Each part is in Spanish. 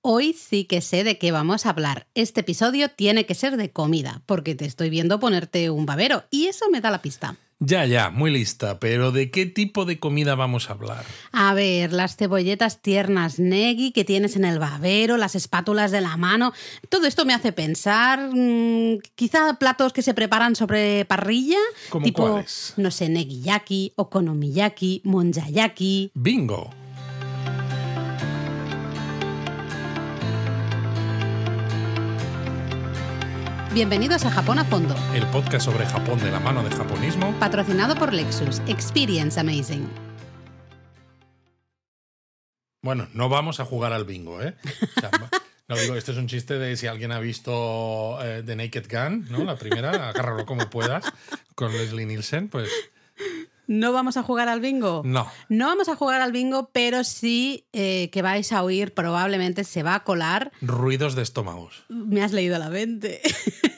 Hoy sí que sé de qué vamos a hablar. Este episodio tiene que ser de comida, porque te estoy viendo ponerte un babero y eso me da la pista. Ya, muy lista, pero ¿de qué tipo de comida vamos a hablar? A ver, las cebolletas tiernas Neggy que tienes en el babero, las espátulas de la mano, todo esto me hace pensar, quizá platos que se preparan sobre parrilla, ¿Cómo tipo, cuáles? no sé, negiyaki, okonomiyaki, monjayaki. ¡Bingo! Bienvenidos a Japón a Fondo, El podcast sobre Japón de la mano de japonismo. patrocinado por Lexus. Experience Amazing. Bueno, no vamos a jugar al bingo, ¿eh? O sea, no digo, esto es un chiste de si alguien ha visto The Naked Gun, ¿no? La primera, agárralo como puedas, con Leslie Nielsen, pues... ¿No vamos a jugar al bingo? No. No vamos a jugar al bingo, pero sí que vais a oír, probablemente se va a colar. Ruidos de estómagos. Me has leído la mente.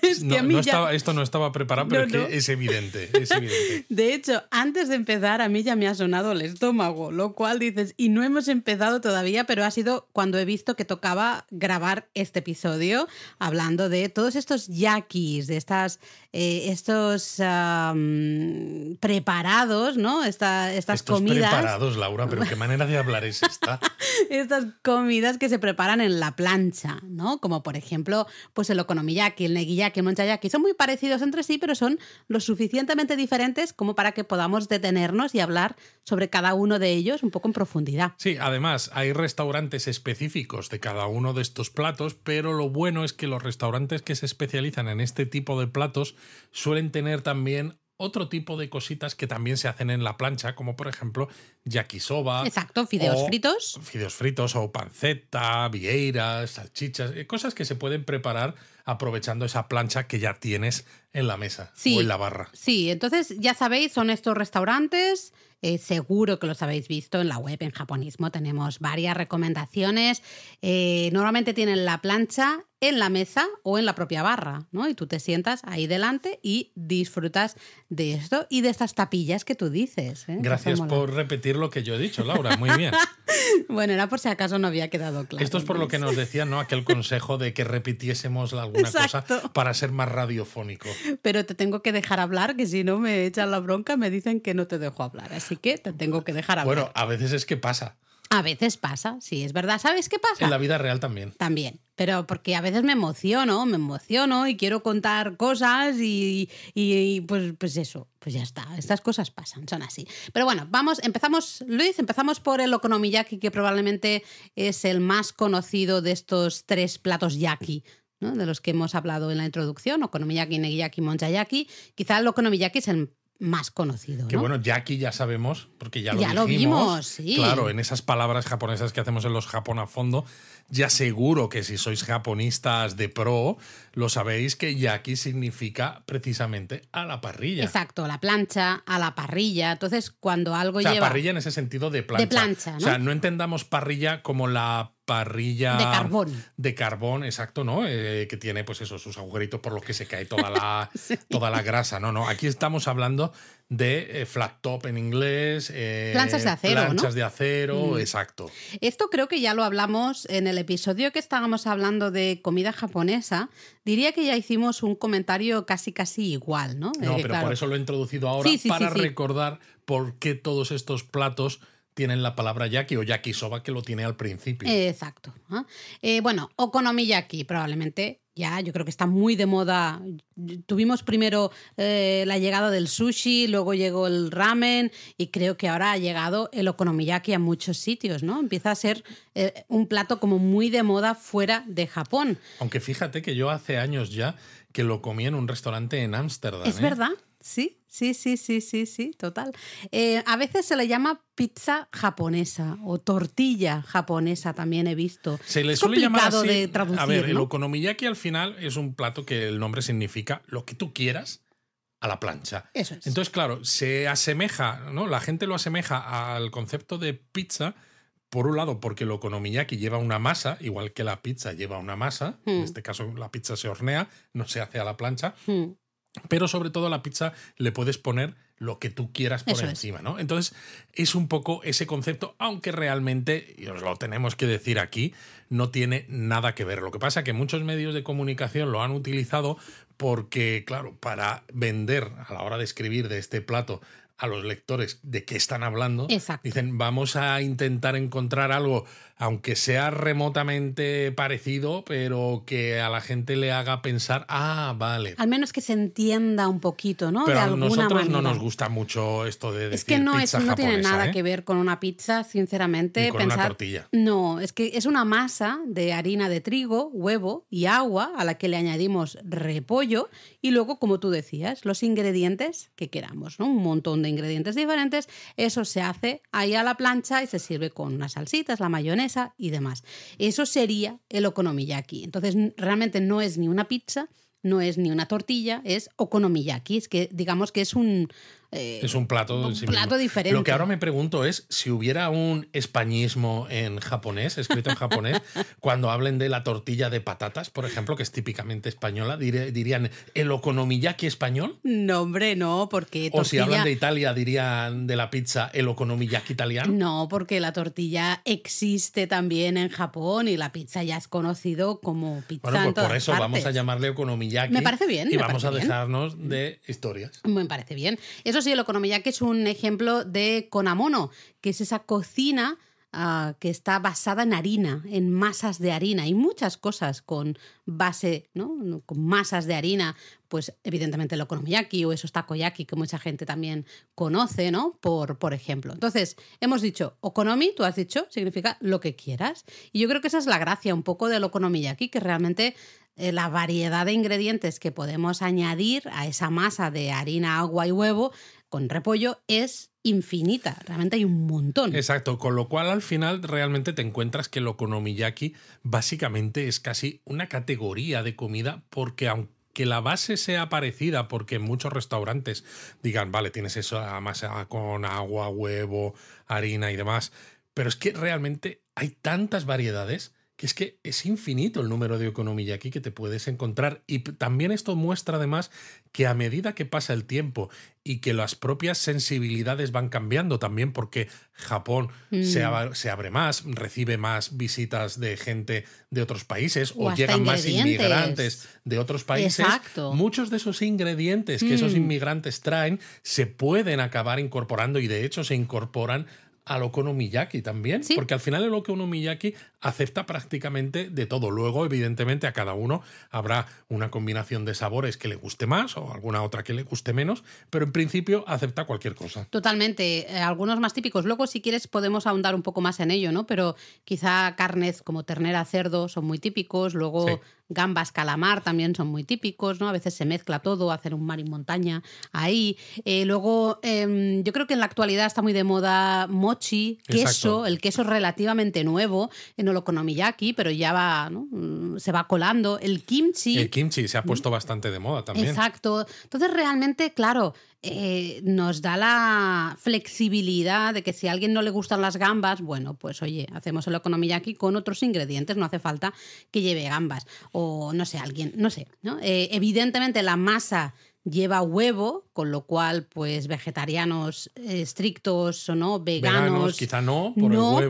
Es que a mí ya... Esto no estaba preparado, pero No. es evidente, es evidente. De hecho, antes de empezar, a mí ya me ha sonado el estómago, lo cual dices, y no hemos empezado todavía, pero ha sido cuando he visto que tocaba grabar este episodio, hablando de todos estos yakis, de estos preparados, ¿no? Estas comidas. Preparados, Laura, pero qué manera de hablar es esta. Estas comidas que se preparan en la plancha, ¿no? Como por ejemplo, pues el okonomiyaki, el negiyaki, el monchayaki. Son muy parecidos entre sí, pero son lo suficientemente diferentes como para que podamos detenernos y hablar sobre cada uno de ellos un poco en profundidad. Sí, además hay restaurantes específicos de cada uno de estos platos, pero lo bueno es que los restaurantes que se especializan en este tipo de platos suelen tener también otro tipo de cositas que también se hacen en la plancha, como por ejemplo yakisoba. Exacto, fideos fritos. Fideos fritos o panceta, vieiras, salchichas, cosas que se pueden preparar aprovechando esa plancha que ya tienes en la mesa o en la barra. Sí, entonces ya sabéis, son estos restaurantes. Seguro que los habéis visto en la web, en Japonismo. Tenemos varias recomendaciones. Normalmente tienen la plancha en la mesa o en la propia barra, ¿no? Y tú te sientas ahí delante y disfrutas de esto y de estas tapillas que tú dices. Gracias por repetir lo que yo he dicho, Laura. Muy bien. Bueno, era por si acaso no había quedado claro. Esto es por lo que nos decían, ¿no? Aquel consejo de que repitiésemos alguna cosa para ser más radiofónico. Pero te tengo que dejar hablar, que si no me echan la bronca, me dicen que no te dejo hablar. Así que te tengo que dejar hablar. Bueno, a veces es que pasa. A veces pasa, sí, es verdad. ¿Sabes qué pasa? En la vida real también. También, pero porque a veces me emociono y quiero contar cosas y pues eso, pues ya está. Estas cosas pasan, son así. Pero bueno, empezamos por el okonomiyaki, que probablemente es el más conocido de estos tres platos yaki, ¿no? De los que hemos hablado en la introducción, okonomiyaki, negiyaki, monchayaki. Quizá el okonomiyaki es el más conocido, ¿no? Que bueno, yaki ya sabemos, porque ya lo dijimos. Vimos, sí. Claro, en esas palabras japonesas que hacemos en los Japón a fondo, ya seguro que si sois japonistas de pro, lo sabéis que yaki significa precisamente a la parrilla. Exacto, la plancha, a la parrilla. Entonces, cuando algo lleva... parrilla en ese sentido de plancha. De plancha, ¿no? O sea, no entendamos parrilla como la parrilla... De carbón. De carbón, exacto, ¿no? Que tiene, pues eso, sus agujeritos por los que se cae toda la, sí. Toda la grasa. No. Aquí estamos hablando de flat top en inglés. Planchas de acero, Planchas ¿no? de acero, exacto. Esto creo que ya lo hablamos en el episodio que estábamos hablando de comida japonesa. Diría que ya hicimos un comentario casi igual, ¿no? No, pero claro, por eso lo he introducido ahora, para recordar por qué todos estos platos tienen la palabra yaki o yakisoba, que lo tiene al principio. Exacto. Bueno, okonomiyaki probablemente ya, yo creo que está muy de moda. Tuvimos primero la llegada del sushi, luego llegó el ramen y creo que ahora ha llegado el okonomiyaki a muchos sitios, ¿no? Empieza a ser un plato como muy de moda fuera de Japón. Aunque fíjate que yo hace años ya que lo comí en un restaurante en Ámsterdam. ¿Es verdad? Sí, total. A veces se le llama pizza japonesa o tortilla japonesa, también he visto. Se le suele llamar así. De traducir, a ver, ¿no? El okonomiyaki al final es un plato que el nombre significa lo que tú quieras a la plancha. Eso es. Entonces, claro, se asemeja, ¿no? La gente lo asemeja al concepto de pizza. Por un lado, porque el okonomiyaki lleva una masa, igual que la pizza lleva una masa. En este caso, la pizza se hornea, no se hace a la plancha. pero sobre todo a la pizza le puedes poner lo que tú quieras por Eso encima, ¿no? Entonces, es un poco ese concepto, aunque realmente, y os lo tenemos que decir aquí, no tiene nada que ver. Lo que pasa es que muchos medios de comunicación lo han utilizado porque, claro, para vender a la hora de escribir de este plato a los lectores de qué están hablando, Exacto. dicen, vamos a intentar encontrar algo, aunque sea remotamente parecido, pero que a la gente le haga pensar, vale. Al menos que se entienda un poquito, ¿no? Pero de a alguna nosotros manera. no nos gusta mucho esto de decir Es que no, pizza no tiene japonesa, nada ¿eh? que ver con una pizza, sinceramente. Ni con una tortilla. No, es que es una masa de harina de trigo, huevo y agua a la que le añadimos repollo y luego, como tú decías, los ingredientes que queramos, ¿no? Un montón de ingredientes diferentes. Eso se hace ahí a la plancha y se sirve con unas salsitas, la mayonesa y demás. Eso sería el okonomiyaki. Entonces, realmente no es ni una pizza, no es ni una tortilla, es okonomiyaki. Es que digamos que es un plato, plato diferente. Lo que ahora me pregunto es si hubiera un españismo en japonés, escrito en japonés, cuando hablen de la tortilla de patatas, por ejemplo, que es típicamente española, dirían el okonomiyaki español. No, hombre, no, porque tortilla... O si hablan de Italia, dirían de la pizza el okonomiyaki italiano. No, porque la tortilla existe también en Japón y la pizza ya es conocido como pizza. Bueno, pues en todas por eso partes. vamos a llamarle okonomiyaki. Me parece bien. Y vamos a dejarnos de historias. Me parece bien. Eso sí, el okonomiyaki es un ejemplo de konamono, que es esa cocina que está basada en harina, en masas de harina. Hay muchas cosas con base, ¿no? Con masas de harina, pues evidentemente el okonomiyaki o esos takoyaki que mucha gente también conoce, ¿no? Por ejemplo. Entonces, hemos dicho okonomi, tú has dicho, significa lo que quieras. Y yo creo que esa es la gracia un poco del okonomiyaki, que realmente la variedad de ingredientes que podemos añadir a esa masa de harina, agua y huevo con repollo es infinita. Realmente hay un montón. Exacto, con lo cual al final realmente te encuentras que el okonomiyaki básicamente es casi una categoría de comida porque aunque la base sea parecida, porque en muchos restaurantes digan, vale, tienes esa masa con agua, huevo, harina y demás, pero es que realmente hay tantas variedades que es infinito el número de okonomiyaki que te puedes encontrar. Y también esto muestra además que a medida que pasa el tiempo y que las propias sensibilidades van cambiando también, porque Japón se abre más, recibe más visitas de gente de otros países o llegan más inmigrantes de otros países. Exacto. Muchos de esos ingredientes que esos inmigrantes traen se pueden acabar incorporando y de hecho se incorporan al okonomiyaki también, ¿Sí? Porque al final el okonomiyaki acepta prácticamente de todo. Luego, evidentemente, a cada uno habrá una combinación de sabores que le guste más o alguna otra que le guste menos, pero en principio acepta cualquier cosa. Totalmente. Algunos más típicos. Luego, si quieres, podemos ahondar un poco más en ello, ¿no? Pero quizá carnes como ternera, cerdo son muy típicos. Luego, sí, gambas, calamar también son muy típicos, ¿no? A veces se mezcla todo, hacer un mar y montaña ahí. Luego, yo creo que en la actualidad está muy de moda mochi, queso. Exacto. El queso es relativamente nuevo en el okonomiyaki, pero ya va, ¿no? Se va colando. El kimchi. El kimchi se ha puesto bastante de moda también. Exacto. Entonces, realmente, claro, nos da la flexibilidad de que si a alguien no le gustan las gambas, bueno, pues oye, hacemos el okonomiyaki con otros ingredientes, no hace falta que lleve gambas. O no sé, alguien, no sé, ¿no? Evidentemente la masa lleva huevo, con lo cual, pues vegetarianos estrictos o no, veganos quizá no,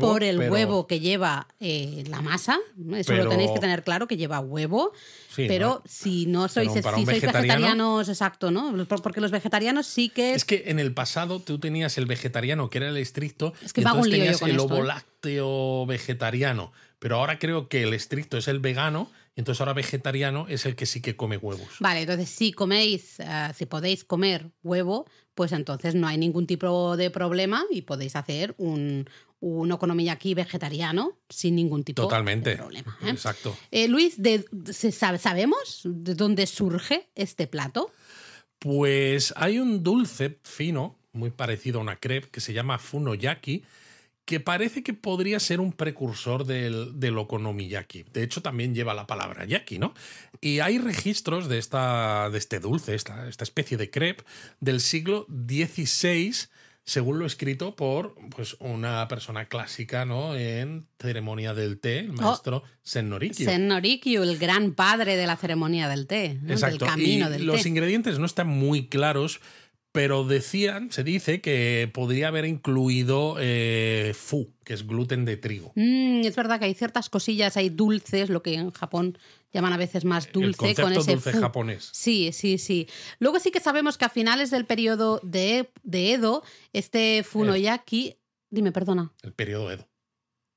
por el huevo que lleva la masa. Eso lo tenéis que tener claro, que lleva huevo. Sí, pero ¿no? Si no sois, si sois vegetarianos, exacto, ¿no? Porque los vegetarianos sí que... Es que en el pasado tú tenías el vegetariano, que era el estricto, es que y entonces tenías el ovo lácteo vegetariano. Pero ahora creo que el estricto es el vegano, y entonces ahora vegetariano es el que sí que come huevos. Vale, entonces si coméis, si podéis comer huevo, pues entonces no hay ningún tipo de problema y podéis hacer un okonomiyaki vegetariano sin ningún tipo de problema. Exacto. Luis, ¿sabemos de dónde surge este plato? Pues hay un dulce fino, muy parecido a una crepe, que se llama funoyaki, que parece que podría ser un precursor del okonomiyaki. De hecho, también lleva la palabra yaki, ¿no? Y hay registros de este dulce, esta especie de crepe, del siglo XVI, según lo escrito por pues, una persona clásica, ¿no? En ceremonia del té, el maestro Sen Norikyo. Sen Norikyo, el gran padre de la ceremonia del té, ¿no? Exacto. Del camino y del los té. ingredientes no están muy claros, pero se dice que podría haber incluido fu, que es gluten de trigo. Es verdad que hay ciertas cosillas, hay dulces, lo que en Japón llaman a veces más dulce. El concepto con ese dulce fu. japonés. Sí. Luego sí que sabemos que a finales del periodo de Edo, este funoyaki... Dime, perdona. El periodo Edo.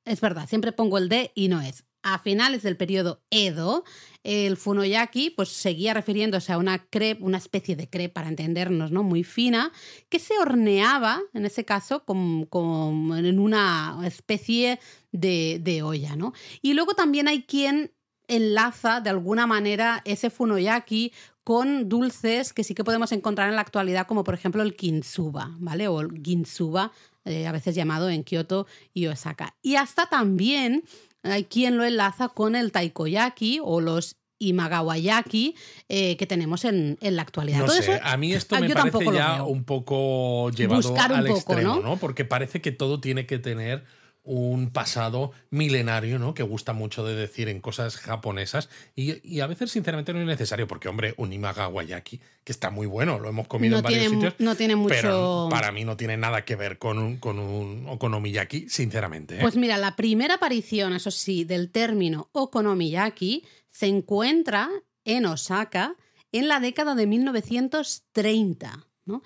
Es verdad, siempre pongo el de y no es. A finales del periodo Edo, el funoyaki pues seguía refiriéndose a una crepe, una especie de crepe, para entendernos, ¿no? Muy fina, que se horneaba, en ese caso, como en una especie de olla, ¿no? Y luego también hay quien enlaza de alguna manera ese funoyaki con dulces que sí que podemos encontrar en la actualidad, como por ejemplo el kintsuba, ¿vale? O el ginsuba, a veces llamado en Kioto y Osaka. Y hasta también hay quien lo enlaza con el taikoyaki o los imagawayaki que tenemos en la actualidad. No Todo sé, eso, a mí esto me parece ya un poco llevado Buscar un al poco, extremo, ¿no? Porque parece que todo tiene que tener un pasado milenario, ¿no? Que gusta mucho de decir en cosas japonesas y a veces sinceramente no es necesario porque, hombre, un imagawayaki, que está muy bueno, lo hemos comido en varios sitios, no tiene mucho... pero para mí no tiene nada que ver con un okonomiyaki, sinceramente. Pues mira, la primera aparición, eso sí, del término okonomiyaki se encuentra en Osaka en la década de 1930, ¿no?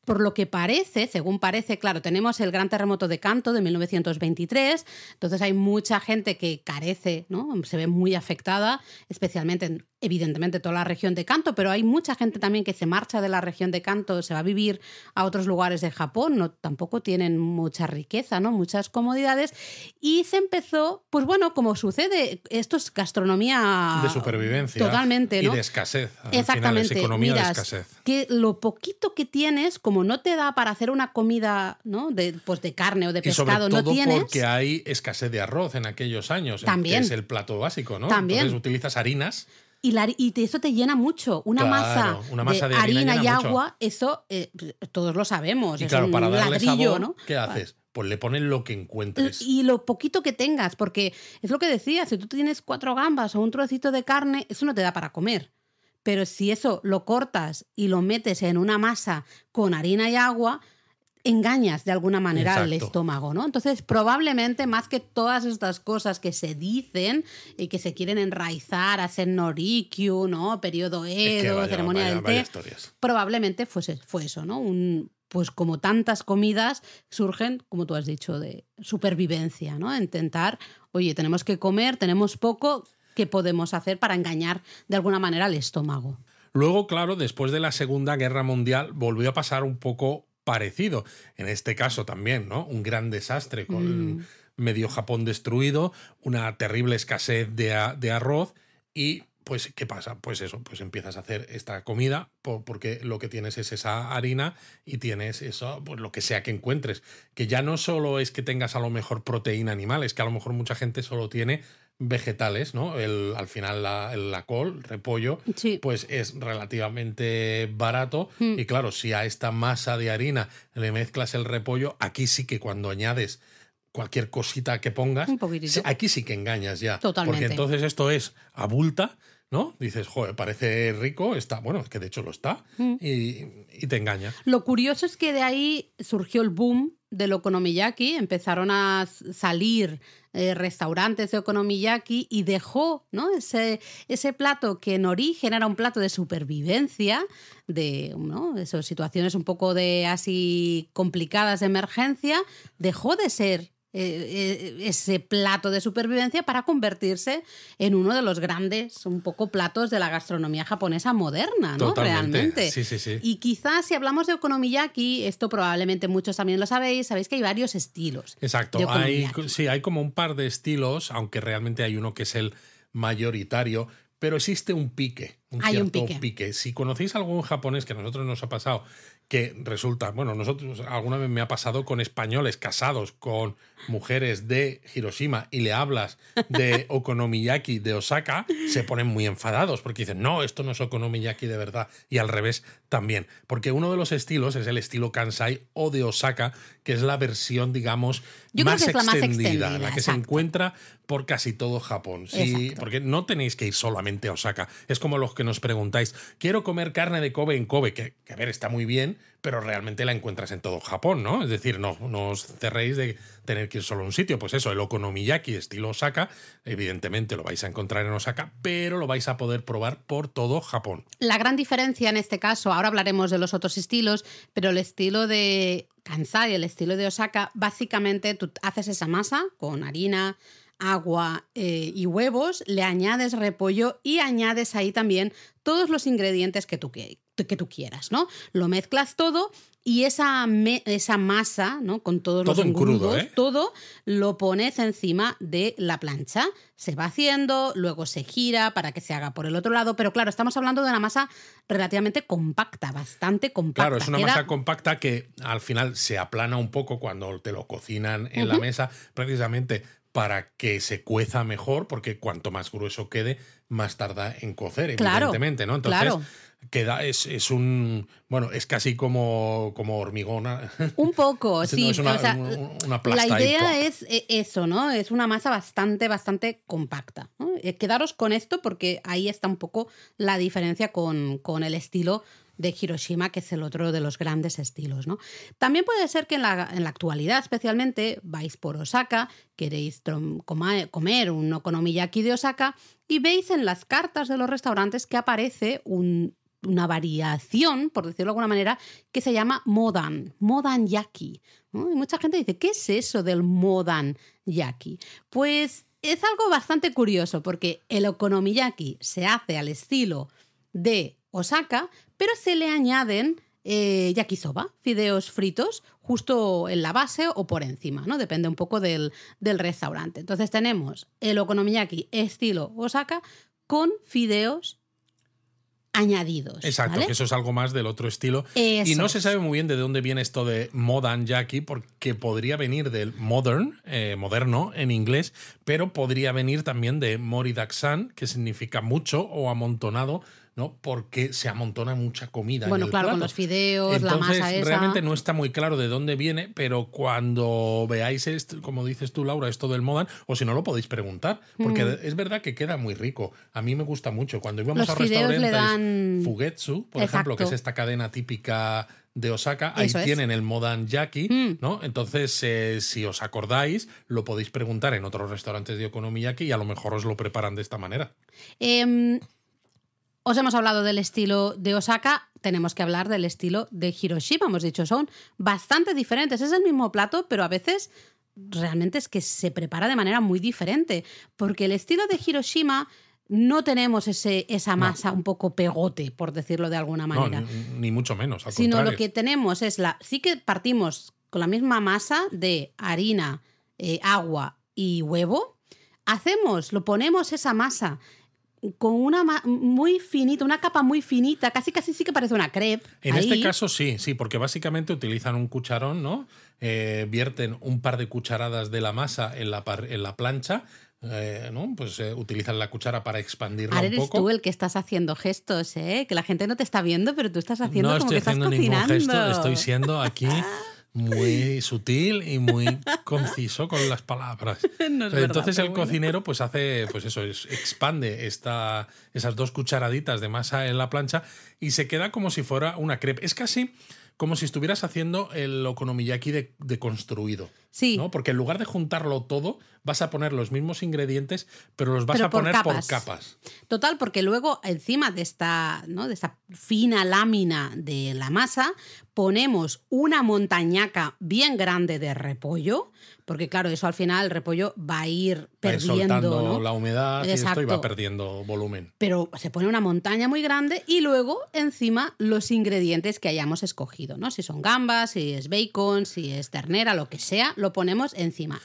Por lo que parece, según parece, claro, tenemos el gran terremoto de Kanto de 1923, entonces hay mucha gente que carece, ¿no? Se ve muy afectada, especialmente, evidentemente, toda la región de Kanto, pero hay mucha gente también que se marcha de la región de Kanto, se va a vivir a otros lugares de Japón, no, tampoco tienen mucha riqueza, ¿no? Muchas comodidades, y se empezó, pues bueno, como sucede, esto es gastronomía... De supervivencia. Totalmente, ¿no? Y de escasez. Exactamente. Final, es economía Miras, de escasez. Que lo poquito que tienes, como no te da para hacer una comida, ¿no? pues de carne o de pescado, y sobre todo no tienes. Porque hay escasez de arroz en aquellos años, También. que es el plato básico, ¿no? También. Entonces utilizas harinas. Y eso te llena mucho. Una masa de harina y agua, mucho. Eso todos lo sabemos. Y es claro, un para darle ladrillo, sabor, ¿no? ¿qué haces? Pues le pones lo que encuentres. Y lo poquito que tengas, porque es lo que decía, si tú tienes 4 gambas o un trocito de carne, eso no te da para comer. Pero si eso lo cortas y lo metes en una masa con harina y agua, engañas de alguna manera al estómago, ¿no? Entonces, probablemente, más que todas estas cosas que se dicen y que se quieren enraizar a Sen Norikyo, ¿no? Periodo Edo, ceremonia del té, probablemente fue eso, ¿no? Pues como tantas comidas surgen, como tú has dicho, de supervivencia, ¿no? Intentar, oye, tenemos que comer, tenemos poco, ¿qué podemos hacer para engañar de alguna manera al estómago? Luego, claro, después de la Segunda Guerra Mundial volvió a pasar un poco parecido. En este caso también, ¿no? Un gran desastre con medio Japón destruido, una terrible escasez de arroz y, pues, ¿qué pasa? Pues eso, pues empiezas a hacer esta comida porque lo que tienes es esa harina y tienes eso, pues lo que sea que encuentres. Que ya no solo es que tengas a lo mejor proteína animal, es que a lo mejor mucha gente solo tiene vegetales, ¿no? Al final la col, el repollo, sí, pues es relativamente barato y claro, si a esta masa de harina le mezclas el repollo, aquí sí que cuando añades cualquier cosita que pongas, aquí sí que engañas ya. Totalmente. Porque entonces esto es abulta, ¿no? Dices, joder, parece rico, está, bueno, es que de hecho lo está, y te engaña. Lo curioso es que de ahí surgió el boom del okonomiyaki, empezaron a salir restaurantes de okonomiyaki y dejó, ¿no? ese plato que en origen era un plato de supervivencia, ¿no? Esas situaciones un poco de así complicadas de emergencia, dejó de ser ese plato de supervivencia para convertirse en uno de los grandes un poco platos de la gastronomía japonesa moderna, ¿no? Totalmente. Realmente. Sí. Y quizás si hablamos de okonomiyaki, esto probablemente muchos también lo sabéis que hay varios estilos. Exacto, hay como un par de estilos, aunque realmente hay uno que es el mayoritario, pero existe un pique, un cierto pique. Si conocéis algún japonés, que a nosotros nos ha pasado, que resulta, bueno, nosotros alguna vez me ha pasado con españoles casados con mujeres de Hiroshima y le hablas de okonomiyaki de Osaka, se ponen muy enfadados porque dicen, no, esto no es okonomiyaki de verdad, y al revés también, porque uno de los estilos es el estilo Kansai o de Osaka, que es la versión, digamos, más extendida, la que se encuentra por casi todo Japón. Sí, porque no tenéis que ir solamente a Osaka. Es como los que nos preguntáis, quiero comer carne de Kobe en Kobe, que a ver, está muy bien, pero realmente la encuentras en todo Japón, ¿no? Es decir, no os cerréis de tener que ir solo a un sitio. Pues eso, el okonomiyaki estilo Osaka, evidentemente lo vais a encontrar en Osaka, pero lo vais a poder probar por todo Japón. La gran diferencia en este caso, ahora hablaremos de los otros estilos, pero el estilo de Kansai, el estilo de Osaka, básicamente tú haces esa masa con harina, agua y huevos, le añades repollo y añades ahí también todos los ingredientes que tú quieras, ¿no? Lo mezclas todo y esa masa, ¿no? Con todos los engrudos, todo lo pones encima de la plancha. Se va haciendo, luego se gira para que se haga por el otro lado, pero claro, estamos hablando de una masa relativamente compacta, bastante compacta. Claro, es una masa compacta que al final se aplana un poco cuando te lo cocinan en la mesa, precisamente para que se cueza mejor, porque cuanto más grueso quede, más tarda en cocer, evidentemente, ¿no? Entonces, queda, es un... Bueno, es casi como hormigón. Un poco, sí. No es una plasta. La idea es eso, ¿no? Es una masa bastante compacta, ¿no? Quedaros con esto porque ahí está un poco la diferencia con el estilo de Hiroshima, que es el otro de los grandes estilos, ¿no? También puede ser que en la actualidad, especialmente, vais por Osaka, queréis comer un okonomiyaki de Osaka y veis en las cartas de los restaurantes que aparece una variación, por decirlo de alguna manera, que se llama modan yaki, ¿no? Y mucha gente dice, ¿qué es eso del modan yaki? Pues es algo bastante curioso, porque el okonomiyaki se hace al estilo de Osaka, pero se le añaden yakisoba, fideos fritos, justo en la base o por encima, ¿no? Depende un poco del restaurante. Entonces tenemos el okonomiyaki estilo Osaka con fideos añadidos. Exacto, ¿vale? que eso es algo más del otro estilo. Eso y no se sabe muy bien de dónde viene esto de modern yaki, porque podría venir del modern, moderno en inglés, pero podría venir también de moridakusan, que significa mucho o amontonado, ¿no? Porque se amontona mucha comida. Bueno, en el claro, plato. Con los fideos, entonces, la masa esa. Realmente no está muy claro de dónde viene, pero cuando veáis esto, como dices tú, Laura, esto del modan, o si no lo podéis preguntar, porque es verdad que queda muy rico. A mí me gusta mucho. Cuando íbamos a restaurantes Fugetsu, por ejemplo, que es esta cadena típica de Osaka, ahí tienen el modan yaki, ¿no? Entonces, si os acordáis, lo podéis preguntar en otros restaurantes de okonomiyaki y a lo mejor os lo preparan de esta manera. Os hemos hablado del estilo de Osaka, tenemos que hablar del estilo de Hiroshima. Hemos dicho, son bastante diferentes. Es el mismo plato, pero a veces realmente es que se prepara de manera muy diferente. Porque el estilo de Hiroshima no tenemos esa masa un poco pegote, por decirlo de alguna manera. No, ni mucho menos, al Sino contrario. lo que tenemos es sí que partimos con la misma masa de harina, agua y huevo. Lo ponemos esa masa con una muy finita, una capa muy finita, casi sí que parece una crepe. En este caso sí, porque básicamente utilizan un cucharón, ¿no? Vierten un par de cucharadas de la masa en la plancha, ¿no? Pues utilizan la cuchara para expandirla un poco. Eres tú el que estás haciendo gestos, ¿eh? Que la gente no te está viendo, pero tú estás haciendo como que estás cocinando. No estoy haciendo ningún gesto, estoy siendo aquí muy sutil y muy conciso con las palabras. No es Entonces verdad, el cocinero pues hace, pues eso, expande esas 2 cucharaditas de masa en la plancha y se queda como si fuera una crepe. Es casi como si estuvieras haciendo el okonomiyaki de construido. Sí. ¿No? Porque en lugar de juntarlo todo, vas a poner los mismos ingredientes, pero los vas a poner por capas. Total, porque luego encima de esta fina lámina de la masa ponemos una montañaca bien grande de repollo, porque claro, eso al final el repollo va a ir perdiendo, soltando, ¿no? La humedad. Exacto. Y esto y va perdiendo volumen. Pero se pone una montaña muy grande y luego encima los ingredientes que hayamos escogido, ¿no? Si son gambas, si es bacon, si es ternera, lo que sea, lo ponemos encima.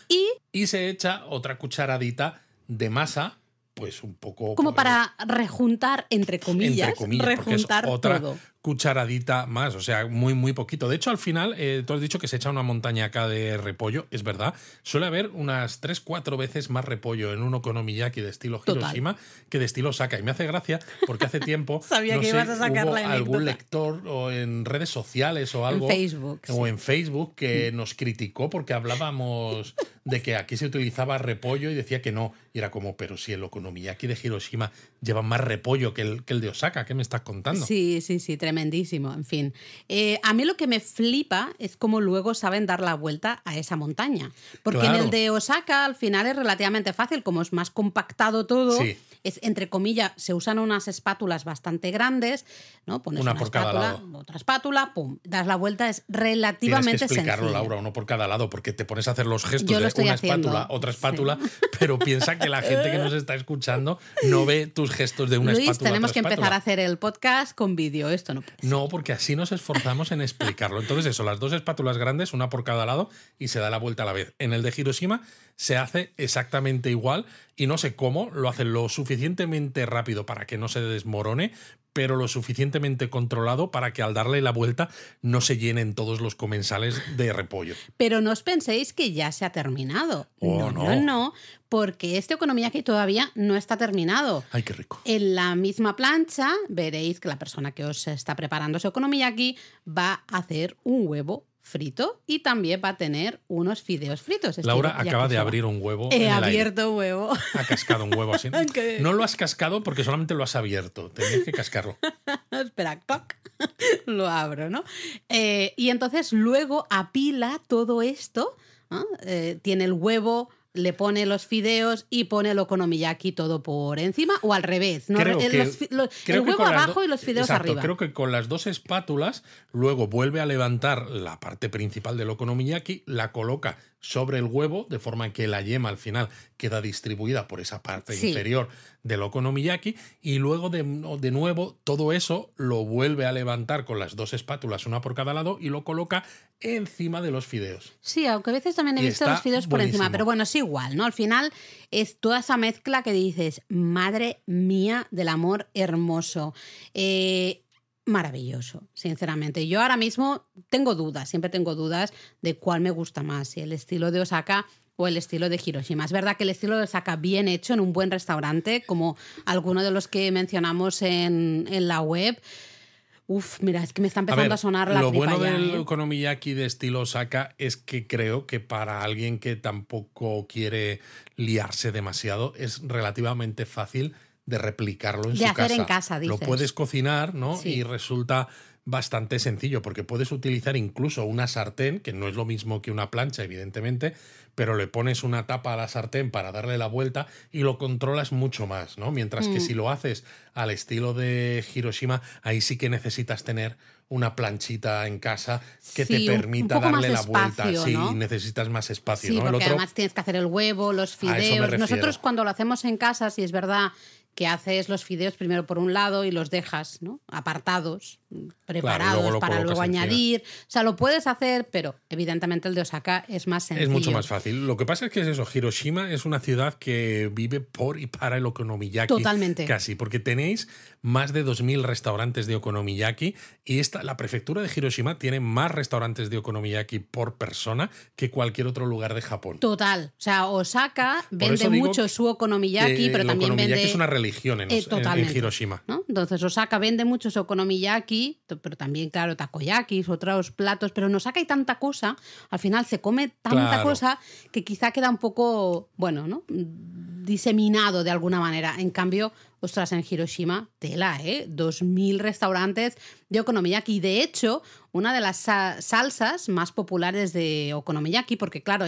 Y se echa otra cucharadita de masa, pues un poco... Como para rejuntar, entre comillas rejuntar otra todo. cucharadita más, o sea, muy, muy poquito. De hecho, al final, tú has dicho que se echa una montaña acá de repollo, es verdad. Suele haber unas 3-4 veces más repollo en un okonomiyaki de estilo Hiroshima que de estilo Osaka. Y me hace gracia porque hace tiempo Sabía no que sé, ibas a sacar hubo la anécdota. algún lector o en redes sociales o algo, en Facebook que nos criticó porque hablábamos de que aquí se utilizaba repollo y decía que no. Y era como, pero si el okonomiyaki de Hiroshima lleva más repollo que el de Osaka, ¿qué me estás contando? Sí, tremendísimo. En fin, a mí lo que me flipa es cómo luego saben dar la vuelta a esa montaña. Porque en el de Osaka al final es relativamente fácil, como es más compactado todo. Sí. Es, entre comillas, se usan unas espátulas bastante grandes, ¿no? Pones una por cada espátula, lado. Otra espátula, pum, das la vuelta, es relativamente Tienes que explicarlo, sencillo. Laura, uno por cada lado, porque te pones a hacer los gestos Yo lo de estoy una haciendo. espátula, otra espátula, pero piensa que la gente que nos está escuchando no ve tus gestos de una Luis, espátula. tenemos que otra empezar a espátula. hacer el podcast con vídeo, esto no puede ser. No, porque así nos esforzamos en explicarlo. Entonces eso, las dos espátulas grandes, una por cada lado, y se da la vuelta a la vez. En el de Hiroshima se hace exactamente igual y no sé cómo, lo hacen lo suficientemente rápido para que no se desmorone, pero lo suficientemente controlado para que al darle la vuelta no se llenen todos los comensales de repollo. Pero no os penséis que ya se ha terminado. Oh, No, porque este okonomiyaki todavía no está terminado. Ay, qué rico. En la misma plancha veréis que la persona que os está preparando ese okonomiyaki va a hacer un huevo frito y también va a tener unos fideos fritos. Laura acaba de abrir un huevo. He abierto huevo. Ha cascado un huevo así. No lo has cascado porque solamente lo has abierto. Tenías que cascarlo. Espera, toc. Lo abro, ¿no? Y entonces luego apila todo esto. ¿No? Tiene el huevo, le pone los fideos y pone el okonomiyaki todo por encima o al revés, ¿no? Creo el huevo abajo y los fideos arriba. Creo que con las dos espátulas luego vuelve a levantar la parte principal del okonomiyaki, la coloca sobre el huevo de forma que la yema al final queda distribuida por esa parte inferior del okonomiyaki y luego de nuevo todo eso lo vuelve a levantar con las dos espátulas, una por cada lado, y lo coloca encima de los fideos. Sí, aunque a veces también he visto los fideos por encima, pero bueno, es igual, ¿no? Al final es toda esa mezcla que dices, madre mía del amor hermoso. Maravilloso, sinceramente. Yo ahora mismo tengo dudas, siempre tengo dudas de cuál me gusta más, si el estilo de Osaka o el estilo de Hiroshima. Es verdad que el estilo de Osaka bien hecho en un buen restaurante, como alguno de los que mencionamos en la web. Uf, mira, es que me está empezando a sonar la Lo tripa bueno ya, del okonomiyaki de estilo Osaka es que creo que para alguien que tampoco quiere liarse demasiado es relativamente fácil de replicarlo en su casa. De hacer en casa, dices. Lo puedes cocinar, ¿no? Sí. Y resulta bastante sencillo porque puedes utilizar incluso una sartén, que no es lo mismo que una plancha, evidentemente, pero le pones una tapa a la sartén para darle la vuelta y lo controlas mucho más, ¿no? Mientras que si lo haces al estilo de Hiroshima, ahí sí que necesitas tener una planchita en casa que te permita darle la vuelta. ¿no? Sí, necesitas más espacio, sí, ¿no? Porque además tienes que hacer el huevo, los fideos. Nosotros cuando lo hacemos en casa, si es verdad que haces los fideos primero por un lado y los dejas, ¿no? Apartados, preparados, luego para luego añadir. O sea, lo puedes hacer, pero evidentemente el de Osaka es más sencillo. Es mucho más fácil. Lo que pasa es que es eso, Hiroshima es una ciudad que vive por y para el okonomiyaki. Totalmente. Casi, porque tenéis más de 2.000 restaurantes de okonomiyaki y la prefectura de Hiroshima tiene más restaurantes de okonomiyaki por persona que cualquier otro lugar de Japón. Total. O sea, Osaka vende mucho su okonomiyaki, pero también vende... es una religión en Hiroshima. ¿No? Entonces, Osaka vende mucho su okonomiyaki, pero también, claro, takoyakis, otros platos. Pero en Osaka hay tanta cosa, al final se come tanta cosa que quizá queda un poco, bueno, ¿no? Diseminado de alguna manera. En cambio, ostras, en Hiroshima, tela, 2.000 restaurantes de okonomiyaki. De hecho, una de las salsas más populares de okonomiyaki, porque claro,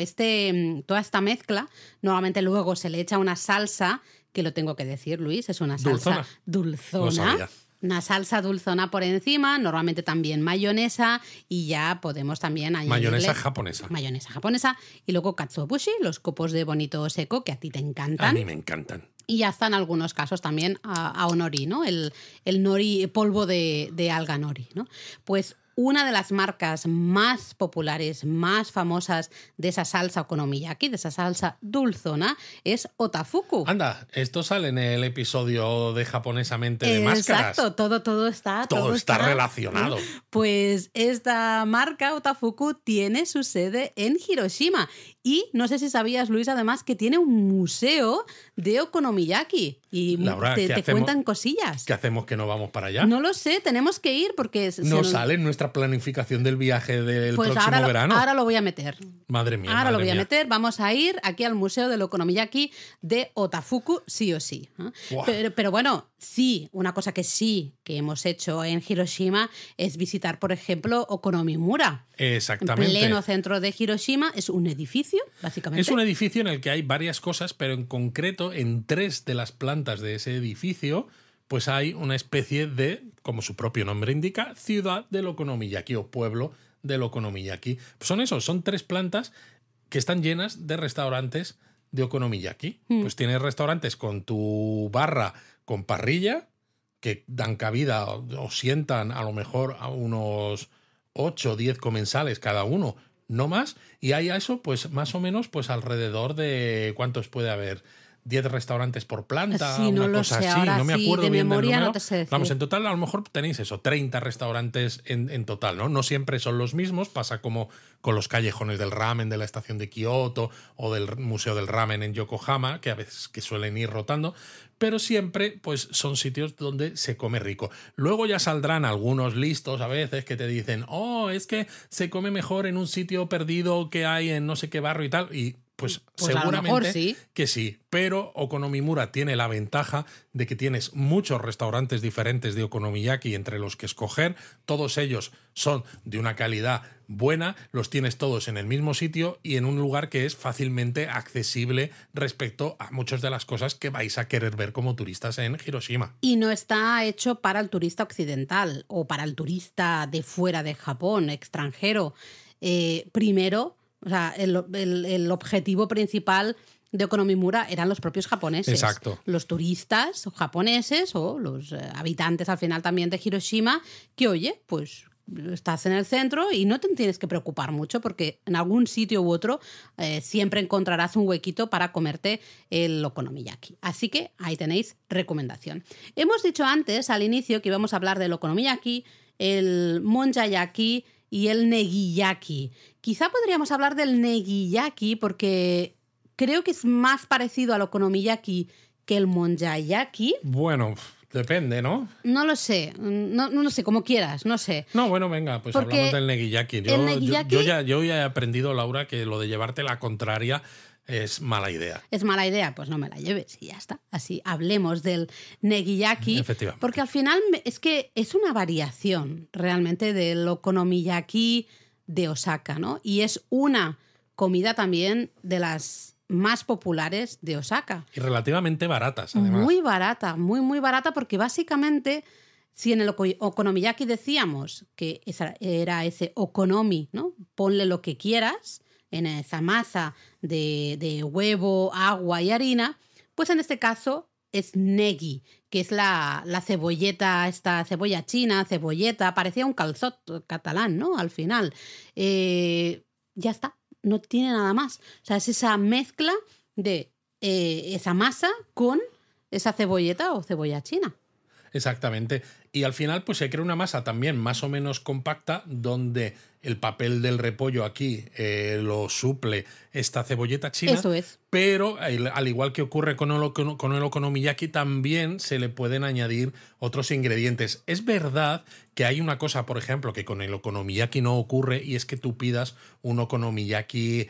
toda esta mezcla, normalmente luego se le echa una salsa, que lo tengo que decir, Luis, es una salsa dulzona. Una salsa dulzona por encima, normalmente también mayonesa, y ya podemos también añadirle... Mayonesa japonesa. Mayonesa japonesa. Y luego katsuobushi, los copos de bonito seco, que a ti te encantan. A mí me encantan. Y hasta en algunos casos también a onori, ¿no? El nori, polvo de alga nori, ¿no? Pues una de las marcas más populares, más famosas de esa salsa okonomiyaki, de esa salsa dulzona, es Otafuku. Anda, esto sale en el episodio de Japonesamente de Máscaras. Exacto, todo está relacionado. Pues esta marca, Otafuku, tiene su sede en Hiroshima. Y no sé si sabías, Luis, además, que tiene un museo de okonomiyaki. Y Laura, te cuentan cosillas. ¿Qué hacemos que no vamos para allá? No lo sé, tenemos que ir porque... No sale en nuestra planificación del viaje del próximo verano. Ahora lo voy a meter. Madre mía. Ahora lo voy a meter. Vamos a ir aquí al Museo del Okonomiyaki de Otafuku, sí o sí. Wow. Pero bueno, sí, una cosa que sí que hemos hecho en Hiroshima es visitar, por ejemplo, Okonomimura. Exactamente. En pleno centro de Hiroshima. Es un edificio, básicamente. Es un edificio en el que hay varias cosas, pero en concreto en 3 de las plantas de ese edificio pues hay una especie de, como su propio nombre indica, ciudad del okonomiyaki o pueblo del okonomiyaki. Pues son 3 plantas que están llenas de restaurantes de okonomiyaki. Pues tienes restaurantes con tu barra con parrilla que dan cabida o sientan a lo mejor a unos 8 o 10 comensales cada uno, no más, y hay a eso pues más o menos pues alrededor de ¿cuántos puede haber? 10 restaurantes por planta, sí, una cosa así, no me acuerdo de bien memoria, del número. no te sé decir. Vamos, en total a lo mejor tenéis eso, 30 restaurantes en total, ¿no? No siempre son los mismos, pasa como con los callejones del ramen de la estación de Kioto o del Museo del Ramen en Yokohama, que a veces que suelen ir rotando, pero siempre pues son sitios donde se come rico. Luego ya saldrán algunos listos a veces que te dicen, es que se come mejor en un sitio perdido que hay en no sé qué barrio y tal, y pues seguramente sí. Que sí, pero Okonomimura tiene la ventaja de que tienes muchos restaurantes diferentes de okonomiyaki entre los que escoger, todos ellos son de una calidad buena, los tienes todos en el mismo sitio y en un lugar que es fácilmente accesible respecto a muchas de las cosas que vais a querer ver como turistas en Hiroshima. Y no está hecho para el turista occidental o para el turista de fuera de Japón, extranjero. Primero, o sea, el objetivo principal de Okonomimura eran los propios japoneses. Exacto. Los turistas japoneses o los habitantes al final también de Hiroshima, que oye, pues estás en el centro y no te tienes que preocupar mucho porque en algún sitio u otro siempre encontrarás un huequito para comerte el okonomiyaki. Así que ahí tenéis recomendación. Hemos dicho antes, al inicio, que íbamos a hablar del okonomiyaki, el monjayaki y el negiyaki. Quizá podríamos hablar del negiyaki porque creo que es más parecido al okonomiyaki que el monjayaki. Bueno, depende, ¿no? No lo sé, no sé, como quieras, no sé. No, bueno, venga, pues Porque hablamos del negiyaki. Yo ya he aprendido, Laura, que lo de llevarte la contraria es mala idea. Es mala idea, pues no me la lleves y ya está. Así hablemos del negiyaki. Efectivamente. Porque al final es que es una variación realmente del okonomiyaki de Osaka, ¿no? Y es una comida también de las más populares de Osaka. Y relativamente baratas, además. Muy barata, muy barata, porque básicamente, si en el okonomiyaki decíamos que era ese okonomi, ¿no? Ponle lo que quieras en esa masa de huevo, agua y harina, pues en este caso es negi, que es la cebolleta, esta cebolla china, cebolleta, parecía un calçot catalán, ¿no? Al final. Ya está, no tiene nada más. O sea, es esa mezcla de esa masa con esa cebolleta o cebolla china. Exactamente. Y al final pues se crea una masa también más o menos compacta donde el papel del repollo aquí lo suple esta cebolleta china. Eso es. Pero al igual que ocurre con el okonomiyaki, también se le pueden añadir otros ingredientes. Es verdad que hay una cosa, por ejemplo, que con el okonomiyaki no ocurre y es que tú pidas un okonomiyaki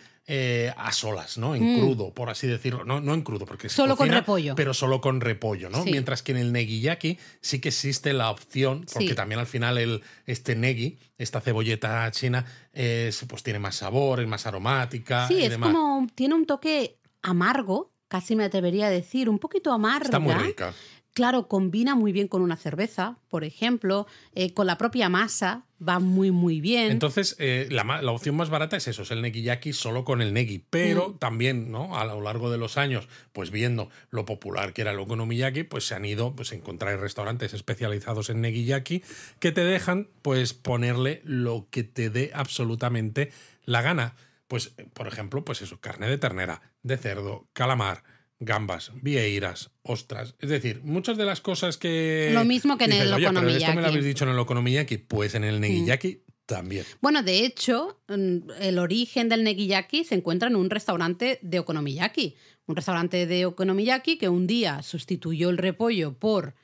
a solas, ¿no? En crudo, por así decirlo. No en crudo, porque solo cocina, con repollo. pero solo con repollo, ¿no? Sí. Mientras que en el negiyaki sí que existe la opción, porque sí. también al final este negi, esta cebolleta china, pues tiene más sabor, es más aromática. Sí, y es demás. como, tiene un toque amargo, casi me atrevería a decir, un poquito amarga. Está muy rica. claro, combina muy bien con una cerveza, por ejemplo, con la propia masa va muy, muy bien. Entonces, la opción más barata es eso, es el negiyaki solo con el negi. Pero también, ¿no? A lo largo de los años, pues viendo lo popular que era el okonomiyaki, pues se han ido pues, a encontrar restaurantes especializados en negiyaki que te dejan pues ponerle lo que te dé absolutamente la gana. Pues, por ejemplo, pues eso, carne de ternera, de cerdo, calamar, gambas, vieiras, ostras. Es decir, muchas de las cosas que... Lo mismo que en el Oye, pero okonomiyaki. esto me lo habéis dicho en el okonomiyaki. Pues en el negiyaki también. Bueno, de hecho, el origen del negiyaki se encuentra en un restaurante de okonomiyaki. Un restaurante de okonomiyaki que un día sustituyó el repollo por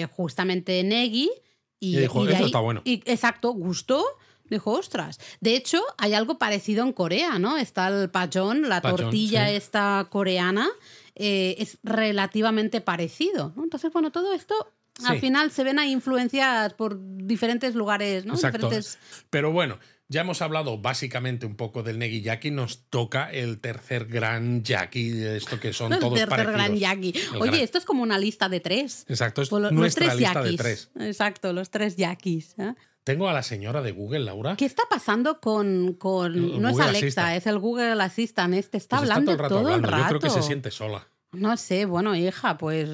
justamente negi. Y dijo, de esto ahí, está bueno. Exacto, gustó. Dijo, ostras. De hecho, hay algo parecido en Corea, ¿no? Está el pachón, la tortilla sí. esta coreana, es relativamente parecido, ¿no? Entonces, bueno, todo esto al final se ven ahí influencias por diferentes lugares, ¿no? Exacto. Diferentes... Pero bueno, ya hemos hablado básicamente un poco del negiyaki, nos toca el tercer gran yaki, esto que son todos parecidos. El tercer gran yaki. Oye, esto es como una lista de 3. Exacto, es pues nuestra los 3 lista yakis. de 3. Exacto, los 3 yakis. Tengo a la señora de Google, Laura. ¿Qué está pasando con no es Alexa, Assistant. es el Google Assistant? Está Pues hablando está todo el rato. Yo creo que se siente sola. No sé, bueno, hija, pues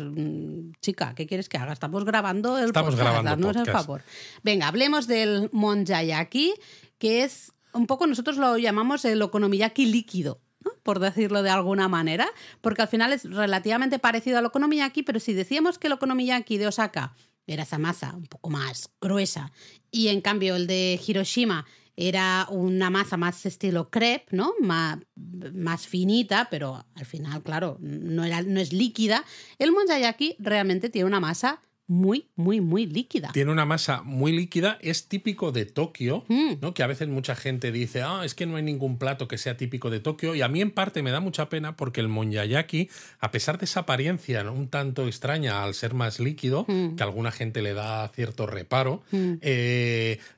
chica, ¿qué quieres que haga? Estamos grabando el podcast, haznos el favor. Venga, hablemos del monjayaki, que es un poco, nosotros lo llamamos el okonomiyaki líquido, ¿no? Por decirlo de alguna manera, porque al final es relativamente parecido al okonomiyaki, pero si decíamos que el okonomiyaki de Osaka era esa masa un poco más gruesa y en cambio el de Hiroshima era una masa más estilo crepe, ¿no? Más finita, pero al final, claro, no es líquida. El monjayaki realmente tiene una masa muy, muy, muy líquida. Tiene una masa muy líquida, es típico de Tokio, ¿no? Que a veces mucha gente dice, es que no hay ningún plato que sea típico de Tokio, y a mí en parte me da mucha pena porque el monjayaki, a pesar de esa apariencia, ¿no? Un tanto extraña al ser más líquido, que a alguna gente le da cierto reparo,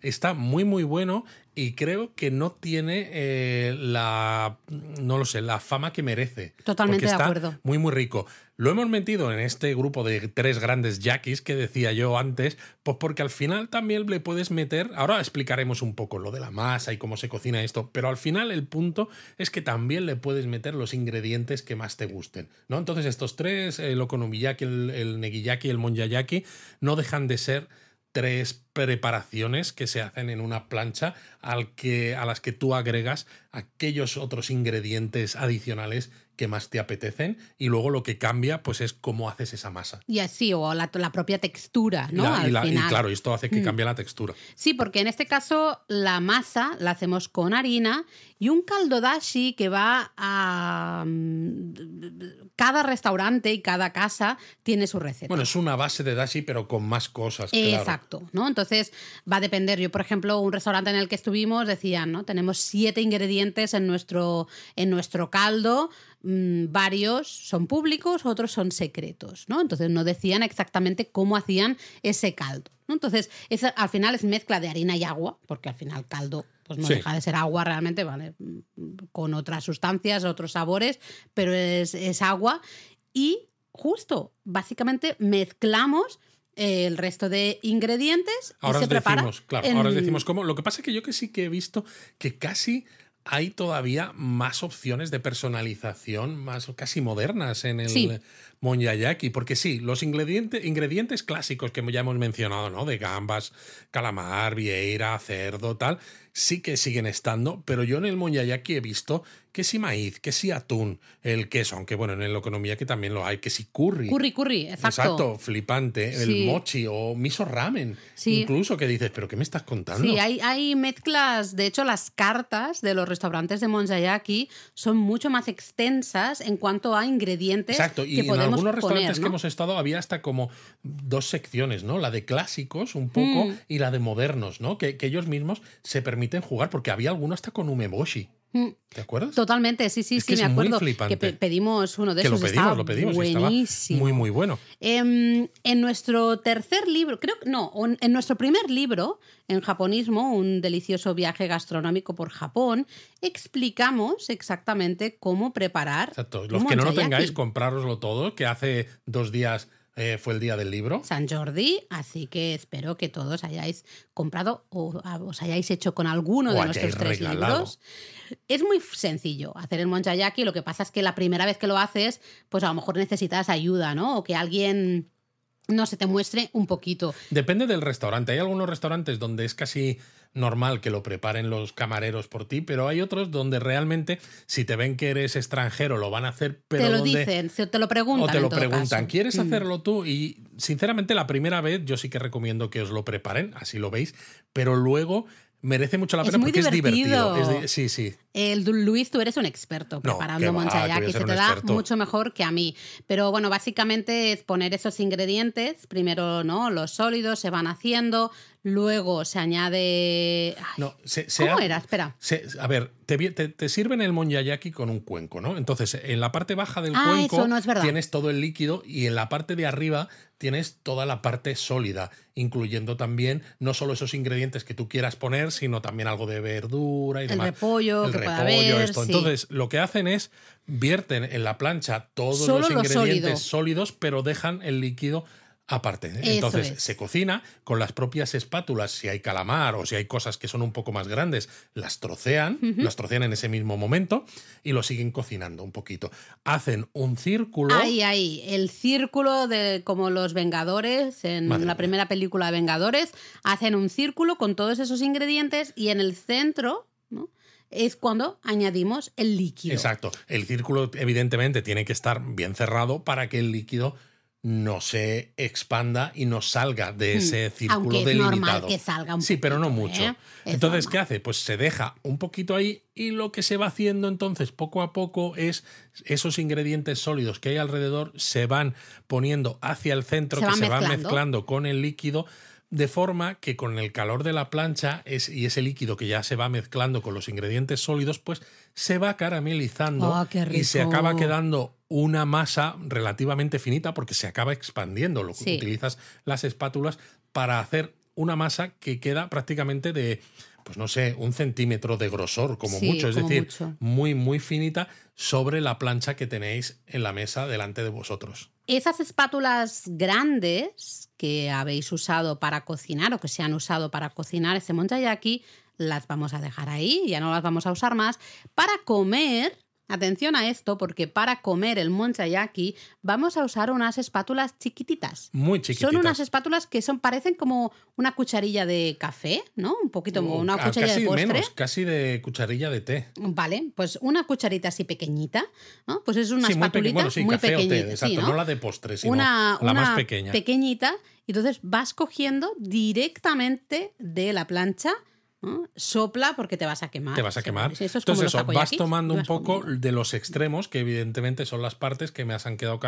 está muy, muy bueno. Y creo que no tiene la fama que merece. Totalmente de acuerdo. Está muy, muy rico. Lo hemos metido en este grupo de 3 grandes yakis que decía yo antes, pues porque al final también le puedes meter... Ahora explicaremos un poco lo de la masa y cómo se cocina esto, pero al final el punto es que también le puedes meter los ingredientes que más te gusten, ¿no? Entonces estos 3, el okonomiyaki, el negiyaki y el monjayaki, no dejan de ser 3 preparaciones que se hacen en una plancha a las que tú agregas aquellos otros ingredientes adicionales que más te apetecen, y luego lo que cambia pues es cómo haces esa masa. Y así, o la propia textura, ¿no? Y claro, esto hace que cambie la textura. Sí, porque en este caso la masa la hacemos con harina y un caldo dashi que va a... Cada restaurante y cada casa tiene su receta. Bueno, es una base de dashi, pero con más cosas, claro. Exacto, ¿no? Entonces va a depender. Yo, por ejemplo, un restaurante en el que estuvimos decían, ¿no? Tenemos 7 ingredientes en nuestro caldo. Varios son públicos, otros son secretos, ¿no? Entonces no decían exactamente cómo hacían ese caldo, ¿no? Entonces al final es mezcla de harina y agua, porque al final caldo pues no deja de ser agua realmente, ¿vale? Con otras sustancias, otros sabores, pero es agua. Y justo, básicamente mezclamos el resto de ingredientes ahora y se prepara. Ahora os decimos cómo. Lo que pasa es que yo que sí que he visto que casi hay todavía más opciones de personalización, más casi modernas en el monjayaki, porque sí, los ingredientes clásicos que ya hemos mencionado, ¿no? De gambas, calamar, vieira, cerdo, tal, sí que siguen estando, pero yo en el monjayaki he visto que si maíz, que si atún, el queso, aunque bueno, en el okonomiyaki también lo hay, que si curry. Curry, exacto. Exacto, flipante. Sí. El mochi o miso ramen, incluso, que dices, ¿pero qué me estás contando? Sí, hay mezclas. De hecho, las cartas de los restaurantes de monjayaki son mucho más extensas en cuanto a ingredientes. Exacto, y que en podemos algunos restaurantes poner, ¿no? que hemos estado había hasta como 2 secciones, ¿no? La de clásicos un poco y la de modernos, ¿no? Que ellos mismos se permiten jugar, porque había alguno hasta con umeboshi. ¿Te acuerdas? Totalmente, sí, me acuerdo. Que pedimos uno de esos. Lo pedimos. Buenísimo. Estaba muy, muy bueno. En nuestro tercer libro, en nuestro primer libro, en Japonismo, un delicioso viaje gastronómico por Japón, explicamos exactamente cómo preparar. Exacto. Los que no lo tengáis, comprároslo todo, que hace 2 días fue el día del libro. San Jordi, así que espero que todos hayáis comprado o os hayáis hecho con alguno de nuestros 3 libros. Es muy sencillo hacer el monchayaki, lo que pasa es que la primera vez que lo haces, pues a lo mejor necesitas ayuda, ¿no? O que alguien no se te muestre un poquito. Depende del restaurante. Hay algunos restaurantes donde es casi normal que lo preparen los camareros por ti, pero hay otros donde realmente, si te ven que eres extranjero, lo van a hacer, pero te lo dicen, te lo preguntan. O te lo preguntan, caso. ¿Quieres hacerlo tú? Y sinceramente la primera vez yo sí que recomiendo que os lo preparen, así lo veis, pero luego merece mucho la pena porque es divertido. Sí. Luis, tú eres un experto preparando monchayaki, se te da mucho mejor que a mí. Pero bueno, básicamente es poner esos ingredientes, primero, ¿no? Los sólidos se van haciendo, luego se añade... ¿Cómo era? Espera. A ver, te sirven el monchayaki con un cuenco, ¿no? Entonces, en la parte baja del cuenco eso no es verdad. tienes todo el líquido y en la parte de arriba tienes toda la parte sólida, incluyendo también no solo esos ingredientes que tú quieras poner, sino también algo de verdura y demás. El repollo, esto. Sí. Entonces, lo que hacen es vierten en la plancha todos solo los ingredientes sólidos, pero dejan el líquido aparte. Entonces se cocina con las propias espátulas, si hay calamar o si hay cosas que son un poco más grandes, las trocean en ese mismo momento y lo siguen cocinando un poquito. Hacen un círculo. Ahí, el círculo de como los Vengadores, en la primera película de Vengadores, hacen un círculo con todos esos ingredientes y en el centro, ¿no?, es cuando añadimos el líquido. Exacto. El círculo evidentemente tiene que estar bien cerrado para que el líquido no se expanda y no salga de ese círculo delimitado. Aunque es normal que salga un poquito. Sí, pero no mucho. Entonces, ¿qué hace? Pues se deja un poquito ahí y lo que se va haciendo entonces poco a poco es esos ingredientes sólidos que hay alrededor se van poniendo hacia el centro, se van mezclando con el líquido, de forma que con el calor de la plancha y ese líquido que ya se va mezclando con los ingredientes sólidos, pues se va caramelizando y se acaba quedando una masa relativamente finita porque se acaba expandiendo. Utilizas las espátulas para hacer una masa que queda prácticamente de, pues no sé, 1 centímetro de grosor, como mucho. Es decir, muy, muy finita sobre la plancha que tenéis en la mesa delante de vosotros. Esas espátulas grandes que habéis usado para cocinar o que se han usado para cocinar este monchayaki, las vamos a dejar ahí, ya no las vamos a usar más. Para comer, atención a esto, porque para comer el monchayaki vamos a usar unas espátulas chiquititas. Muy chiquititas. Son unas espátulas que parecen como una cucharilla de café, ¿no? Un poquito como una cucharilla de postre. Casi de cucharilla de té. Vale, pues una cucharita así pequeñita, ¿no? Pues es una espátulita muy pequeñita. Té, exacto, ¿no? No la de postre, sino la más pequeña. Pequeñita, y entonces vas cogiendo directamente de la plancha, ¿no? Sopla porque te vas a quemar. Te vas a quemar. Eso es entonces como vas tomando un poco de los extremos, que evidentemente son las partes que me han quedado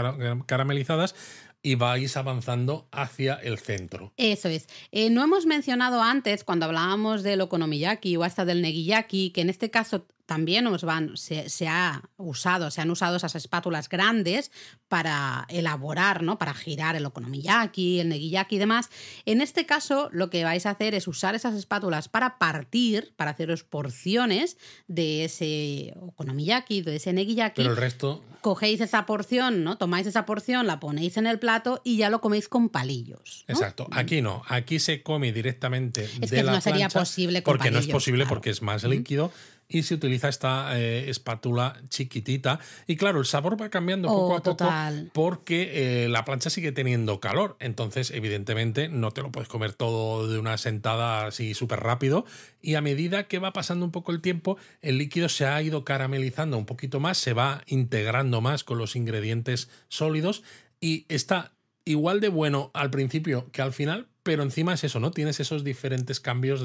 caramelizadas, y vais avanzando hacia el centro. Eso es. No hemos mencionado antes, cuando hablábamos del okonomiyaki o hasta del negiyaki, que en este caso también se han usado esas espátulas grandes para elaborar, ¿no?, para girar el okonomiyaki, el negiyaki y demás. En este caso, lo que vais a hacer es usar esas espátulas para partir, para haceros porciones de ese okonomiyaki, de ese negiyaki. Pero el resto... Cogéis esa porción, ¿no? Tomáis esa porción, la ponéis en el plato y ya lo coméis con palillos, ¿no? Exacto. Aquí no. Aquí se come directamente de la plancha. Es que no sería posible con porque palillos, no es posible, porque es más líquido. Y se utiliza esta espátula chiquitita. Y claro, el sabor va cambiando poco a poco porque la plancha sigue teniendo calor. Entonces, evidentemente, no te lo puedes comer todo de una sentada así súper rápido. Y a medida que va pasando un poco el tiempo, el líquido se ha ido caramelizando un poquito más, se va integrando más con los ingredientes sólidos y está igual de bueno al principio que al final, pero encima es eso, ¿no? Tienes esos diferentes cambios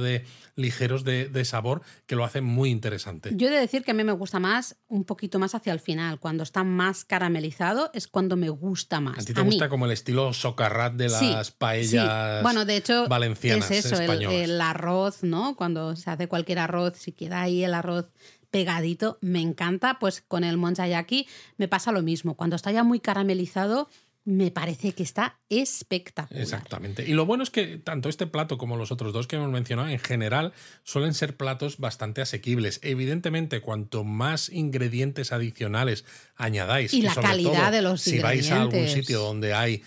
ligeros de sabor que lo hacen muy interesante. Yo he de decir que a mí me gusta un poquito más hacia el final. Cuando está más caramelizado es cuando me gusta más. A ti te gusta como el estilo socarrat de las paellas Bueno, de hecho, valencianas, es eso, españolas. El arroz, ¿no? Cuando se hace cualquier arroz, si queda ahí el arroz pegadito, me encanta. Pues con el monchayaki me pasa lo mismo. Cuando está ya muy caramelizado, me parece que está espectacular. Exactamente. Y lo bueno es que tanto este plato como los otros dos que hemos mencionado, en general, suelen ser platos bastante asequibles. Evidentemente, cuanto más ingredientes adicionales añadáis, y la calidad de los ingredientes, si vais a algún sitio donde hay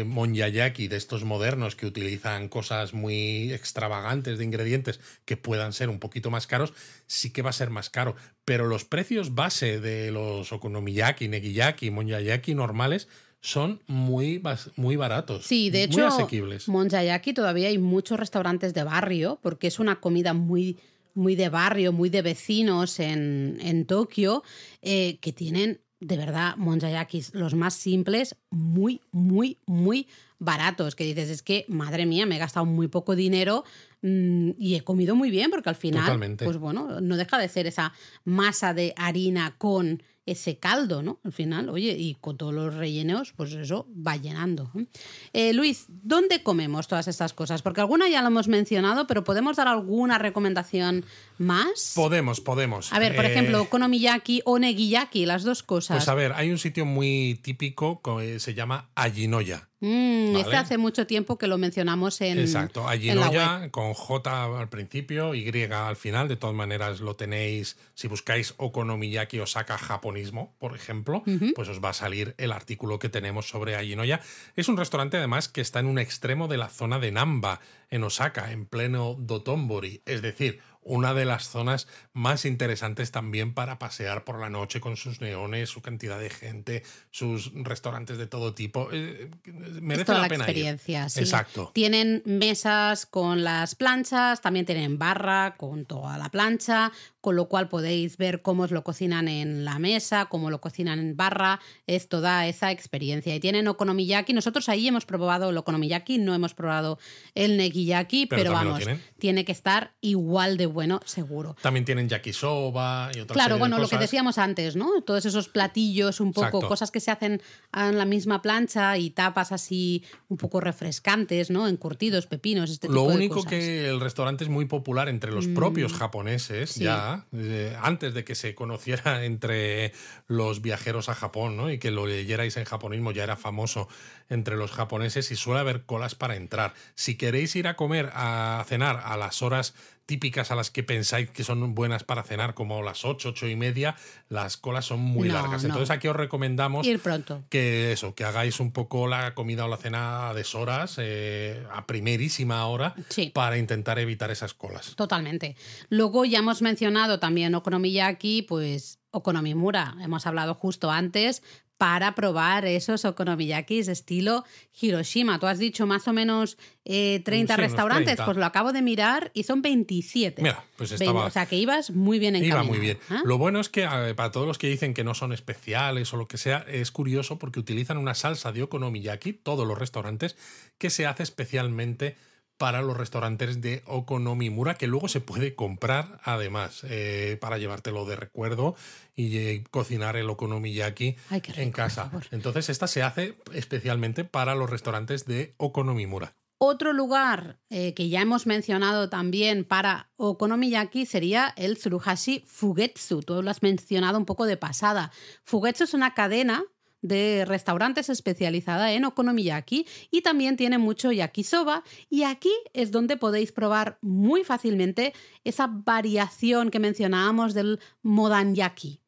monyayaki de estos modernos que utilizan cosas muy extravagantes de ingredientes que puedan ser un poquito más caros, sí que va a ser más caro. Pero los precios base de los okonomiyaki, negiyaki, monyayaki normales son muy baratos. Sí, de hecho, muy asequibles. monyayaki todavía hay muchos restaurantes de barrio, porque es una comida muy, muy de barrio, muy de vecinos en Tokio, que tienen, de verdad, monyayakis, los más simples, muy, muy, muy baratos. Que dices, es que, madre mía, me he gastado muy poco dinero y he comido muy bien, porque al final, Totalmente. pues bueno, no deja de ser esa masa de harina con ese caldo, ¿no? Al final, oye, y con todos los rellenos, pues eso va llenando. Luis, ¿dónde comemos todas estas cosas? Porque alguna ya lo hemos mencionado, pero ¿podemos dar alguna recomendación más? Podemos. A ver, por ejemplo, okonomiyaki o negiyaki, las dos cosas. Pues a ver, hay un sitio muy típico que se llama Ajinoya. ¿Vale? Este hace mucho tiempo que lo mencionamos en Exacto, en la Ajinoya web. con J al principio, Y al final. De todas maneras lo tenéis, si buscáis Okonomiyaki Osaka japonismo, por ejemplo, pues os va a salir el artículo que tenemos sobre Ajinoya. Es un restaurante además que está en un extremo de la zona de Namba, en Osaka, en pleno Dotonbori, es decir, una de las zonas más interesantes también para pasear por la noche con sus neones, su cantidad de gente, sus restaurantes de todo tipo. Merece Toda la la pena experiencia, ir. sí. Exacto. Tienen mesas con las planchas, también tienen barra con toda la plancha, con lo cual podéis ver cómo os lo cocinan en la mesa, cómo lo cocinan en barra, es toda esa experiencia. Y tienen okonomiyaki, nosotros ahí hemos probado el okonomiyaki, no hemos probado el negiyaki, pero vamos, tiene que estar igual de bueno, seguro. También tienen yakisoba y otras Claro, bueno, de lo que decíamos antes, ¿no? Todos esos platillos, un poco, Exacto. cosas que se hacen en la misma plancha y tapas así un poco refrescantes, ¿no? Encurtidos, pepinos, este tipo de cosas. Lo único que el restaurante es muy popular entre los propios japoneses, sí. ya, antes de que se conociera entre los viajeros a Japón, ¿no? Y que lo leyerais en japonismo, ya era famoso entre los japoneses y suele haber colas para entrar. Si queréis ir a comer, a cenar a las horas típicas a las que pensáis que son buenas para cenar, como las 8, 8:30, las colas son muy largas. Entonces aquí os recomendamos ir pronto. Que hagáis un poco la comida o la cena a deshoras, a primerísima hora, sí, para intentar evitar esas colas. Totalmente. Luego ya hemos mencionado también okonomiyaki, pues okonomimura, hemos hablado justo antes, para probar esos okonomiyakis estilo Hiroshima. Tú has dicho más o menos 30 restaurantes, 30. Pues lo acabo de mirar y son 27. Mira, pues estaba... O sea, que ibas muy bien encaminado. Iba muy bien. Lo bueno es que para todos los que dicen que no son especiales o lo que sea, es curioso porque utilizan una salsa de okonomiyaki, todos los restaurantes, que se hace especialmente para los restaurantes de okonomimura, que luego se puede comprar además para llevártelo de recuerdo y cocinar el okonomiyaki en casa. Entonces esta se hace especialmente para los restaurantes de okonomimura. Otro lugar que ya hemos mencionado también para okonomiyaki sería el Tsuruhashi Fugetsu. Tú lo has mencionado un poco de pasada. Fugetsu es una cadena de restaurantes especializada en okonomiyaki y también tiene mucho yakisoba, y aquí es donde podéis probar muy fácilmente esa variación que mencionábamos del modanyaki.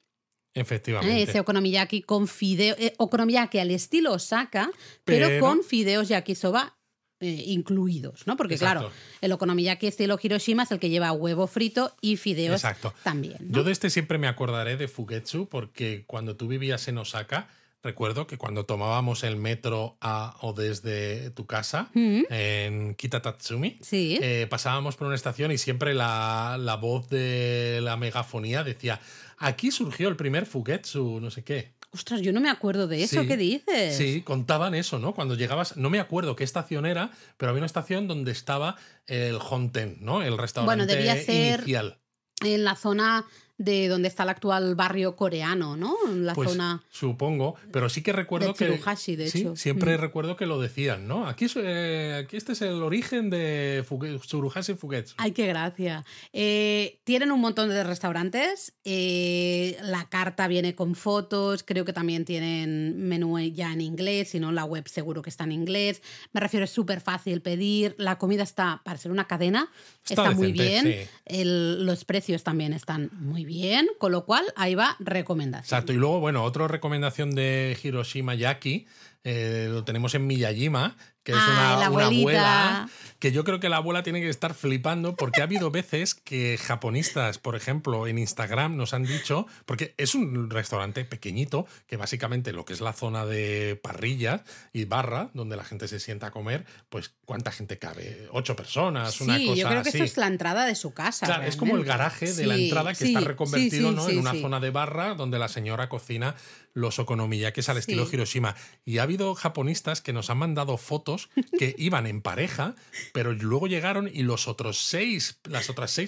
Efectivamente. Ese okonomiyaki con fideo, okonomiyaki al estilo Osaka, pero con fideos yakisoba incluidos, ¿no? Porque exacto, claro, el okonomiyaki estilo Hiroshima es el que lleva huevo frito y fideos exacto, también, ¿no? Yo de este siempre me acordaré de Fugetsu porque cuando tú vivías en Osaka, recuerdo que cuando tomábamos el metro a o desde tu casa en Kitatatsumi, sí, pasábamos por una estación y siempre la voz de la megafonía decía: aquí surgió el primer Fugetsu, no sé qué. Ostras, yo no me acuerdo de eso, sí, ¿qué dices? Sí, contaban eso, ¿no? Cuando llegabas, no me acuerdo qué estación era, pero había una estación donde estaba el Honten, ¿no? El restaurante debía ser inicial. En la zona de donde está el actual barrio coreano, ¿no? La pues, zona... Supongo, pero sí que recuerdo que... Tsuruhashi, de hecho. Siempre recuerdo que lo decían, ¿no? Aquí este es el origen de Tsuruhashi Fugetsu. ¡Ay, qué gracia! Tienen un montón de restaurantes. La carta viene con fotos. Creo que también tienen menú ya en inglés. Si no, la web seguro que está en inglés. Me refiero, es súper fácil pedir. La comida está, para ser una cadena, está muy bien. Sí. Los precios también están muy bien. bien, con lo cual ahí va recomendación. Exacto, y luego, bueno, otra recomendación de Hiroshima Yaki, lo tenemos en Miyajima, que es una abuela, que yo creo que la abuela tiene que estar flipando porque ha habido veces que japonistas, por ejemplo, en Instagram nos han dicho, porque es un restaurante pequeñito, que básicamente lo que es la zona de parrillas y barra, donde la gente se sienta a comer, pues ¿cuánta gente cabe? 8 personas, una cosa así. Sí, yo creo que eso es la entrada de su casa. Claro, realmente. es como el garaje de la entrada que está reconvertido, ¿no? En una sí. zona de barra donde la señora cocina los okonomiyakis al estilo Hiroshima. Y ha habido japonistas que nos han mandado fotos que iban en pareja, pero luego llegaron y las otras 6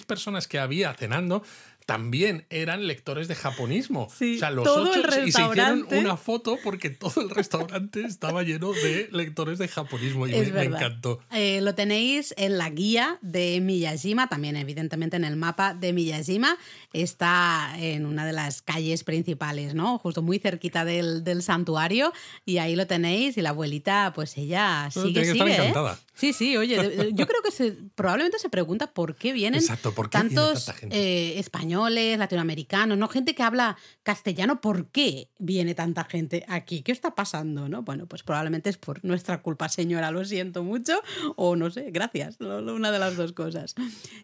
personas que había cenando también eran lectores de japonismo. Sí, o sea, los todo 8 el y se hicieron restaurante. una foto porque todo el restaurante estaba lleno de lectores de japonismo y me encantó. Lo tenéis en la guía de Miyajima, también evidentemente en el mapa de Miyajima. Está en una de las calles principales, ¿no? Justo muy cerquita del santuario, y ahí lo tenéis, y la abuelita, pues ella sigue, tiene que estar encantada. Sí, oye, yo creo que probablemente se pregunta por qué vienen Exacto, ¿por qué tantos viene tanta gente? españoles, latinoamericanos, ¿no? Gente que habla castellano, ¿por qué viene tanta gente aquí? ¿Qué está pasando, no? Bueno, pues probablemente es por nuestra culpa, señora, lo siento mucho, o no sé, gracias, una de las dos cosas.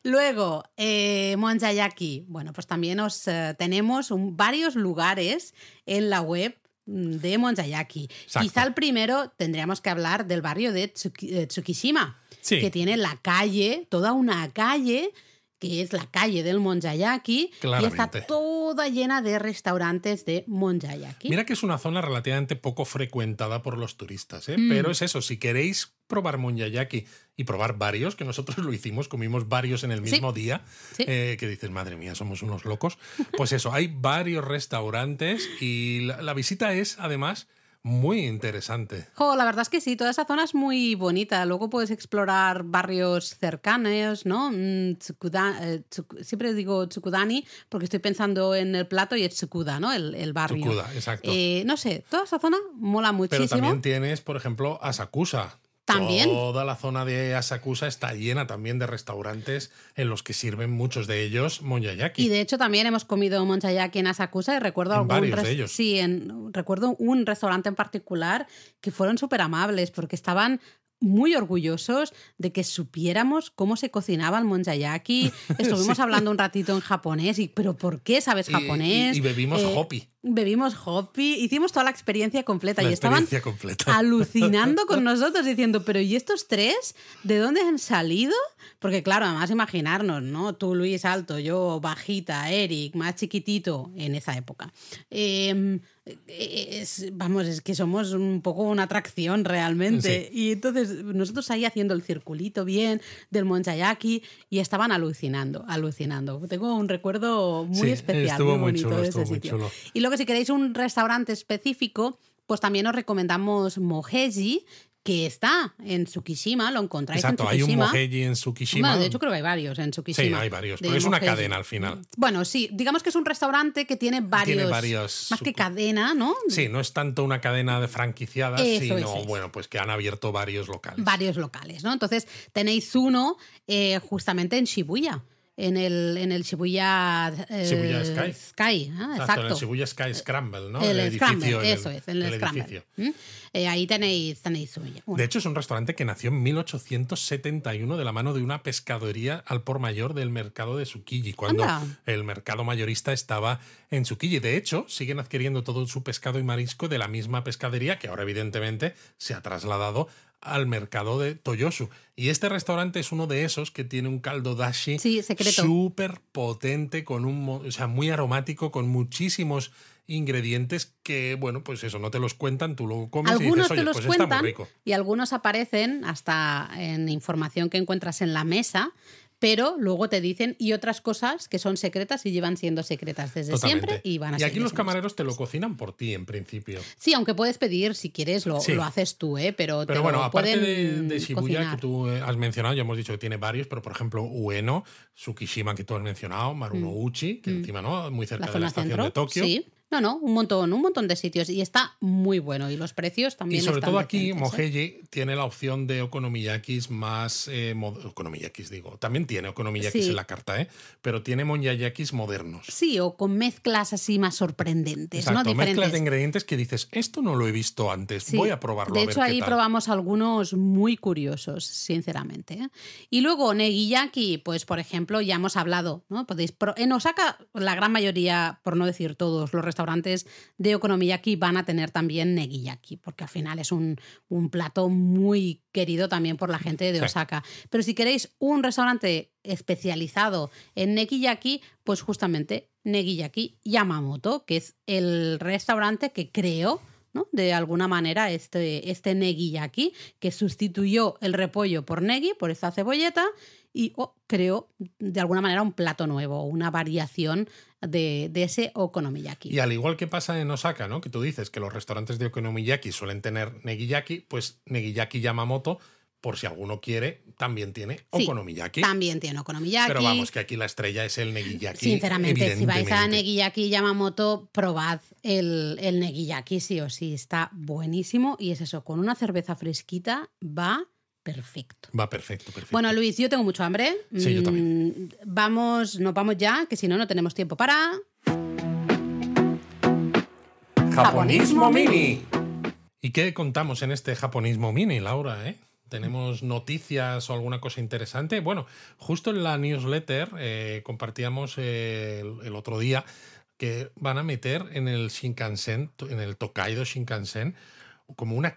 Luego, Monjayaki, bueno, pues también tenemos varios lugares en la web de Monjayaki. Exacto. Quizá el primero tendríamos que hablar del barrio de Tsukishima, que tiene la calle, toda una calle, que es la calle del Monjayaki, y está toda llena de restaurantes de Monjayaki. Mira que es una zona relativamente poco frecuentada por los turistas, ¿eh? Pero es eso, si queréis probar Monjayaki y probar varios, que nosotros lo hicimos, comimos varios en el mismo día, que dices, madre mía, somos unos locos. Pues eso, hay varios restaurantes y la visita es, además, muy interesante. La verdad es que sí, toda esa zona es muy bonita. Luego puedes explorar barrios cercanos, ¿no? Siempre digo Tsukudani porque estoy pensando en el plato y es Tsukuda, ¿no? El barrio. Tsukuda, exacto. No sé, toda esa zona mola muchísimo. Pero también tienes, por ejemplo, Asakusa. También. Toda la zona de Asakusa está llena también de restaurantes en los que sirven muchos de ellos Monjayaki. Y de hecho también hemos comido Monjayaki en Asakusa y recuerdo varios de ellos. Sí, recuerdo un restaurante en particular que fueron súper amables porque estaban muy orgullosos de que supiéramos cómo se cocinaba el Monjayaki. Estuvimos hablando un ratito en japonés, ¿pero por qué sabes japonés? Y bebimos hopi. Bebimos hopi, hicimos toda la experiencia completa y estaban alucinando con nosotros diciendo, pero ¿y estos tres? ¿De dónde han salido? Porque claro, además imaginarnos, ¿no? Tú, Luis, alto, yo, bajita, Eric, más chiquitito en esa época. Es que somos un poco una atracción realmente. Sí. Y entonces nosotros ahí haciendo el circulito bien del Monjayaki y estaban alucinando. Tengo un recuerdo muy especial, estuvo muy bonito chulo, de ese sitio. Chulo. Y luego si queréis un restaurante específico, pues también os recomendamos Moheji, que está en Tsukishima, lo encontráis en Tsukishima. Hay un Moheji en Tsukishima. Bueno, de hecho creo que hay varios en Tsukishima. Sí, hay varios, pero es una cadena al final. Bueno, sí, digamos que es un restaurante que tiene varios más que cadena, ¿no? Sí, no es tanto una cadena de franquiciadas, sino, bueno, pues que han abierto varios locales. Varios locales, ¿no? Entonces tenéis uno justamente en Shibuya. En el Shibuya Sky. Exacto. En el Shibuya Sky Scramble, ¿no? El edificio. Scramble, eso es, el Scramble. Ahí tenéis Shibuya. De hecho, es un restaurante que nació en 1871 de la mano de una pescadería al por mayor del mercado de Tsukiji, cuando el mercado mayorista estaba en Tsukiji. De hecho, siguen adquiriendo todo su pescado y marisco de la misma pescadería, que ahora evidentemente se ha trasladado al mercado de Toyosu. Y este restaurante es uno de esos que tiene un caldo dashi súper potente, muy aromático, con muchísimos ingredientes que, bueno, pues eso, no te los cuentan, tú lo comes algunos y dices, oye, te los pues cuentan, está muy rico. Y algunos aparecen hasta en información que encuentras en la mesa, pero luego te dicen y otras cosas que son secretas y llevan siendo secretas desde siempre y van a ser. Y aquí los camareros te lo cocinan por ti, en principio. Sí, aunque puedes pedir, si quieres, lo haces tú, pero bueno, aparte de Shibuya, cocinar. Que tú has mencionado, ya hemos dicho que tiene varios, pero por ejemplo, Ueno, Tsukishima, que tú has mencionado, Marunouchi, que encima, ¿no? Muy cerca de la estación centro, de Tokio. Sí. No, un montón de sitios y está muy bueno y los precios también Y sobre están todo aquí, decentes, Moheji tiene la opción de okonomiyakis más... okonomiyakis, digo. También tiene okonomiyakis Sí. en la carta, pero tiene monyayakis modernos. Sí, o con mezclas así más sorprendentes, Exacto, ¿no? Diferentes. mezclas de ingredientes que dices, esto no lo he visto antes, Sí. voy a probarlo De a ver hecho, qué ahí tal. probamos algunos muy curiosos, sinceramente, ¿eh? Y luego negiyaki, pues por ejemplo, ya hemos hablado, ¿no? En Osaka, la gran mayoría, por no decir todos, los restaurantes de okonomiyaki van a tener también negiyaki, porque al final es un plato muy querido también por la gente de Osaka. Pero si queréis un restaurante especializado en negiyaki, pues justamente Negiyaki Yamamoto, que es el restaurante que creó, ¿no? De alguna manera este negiyaki, que sustituyó el repollo por negi, por esta cebolleta, y creó de alguna manera un plato nuevo, una variación de ese okonomiyaki. Y al igual que pasa en Osaka, ¿no? Que tú dices que los restaurantes de okonomiyaki suelen tener negiyaki, pues Negiyaki Yamamoto, por si alguno quiere, también tiene okonomiyaki. Sí, también tiene okonomiyaki. Pero vamos, que aquí la estrella es el negiyaki. Sinceramente, si vais a Negiyaki Yamamoto, probad el negiyaki sí o sí. Está buenísimo y es eso, con una cerveza fresquita va perfecto. Va perfecto. Bueno, Luis, yo tengo mucho hambre. Sí, yo también. Nos vamos ya, que si no, no tenemos tiempo para... Japonismo Mini. ¿Y qué contamos en este Japonismo Mini, Laura? ¿Tenemos noticias o alguna cosa interesante? Bueno, justo en la newsletter compartíamos el otro día que van a meter en el Shinkansen, en el Tokaido Shinkansen, como una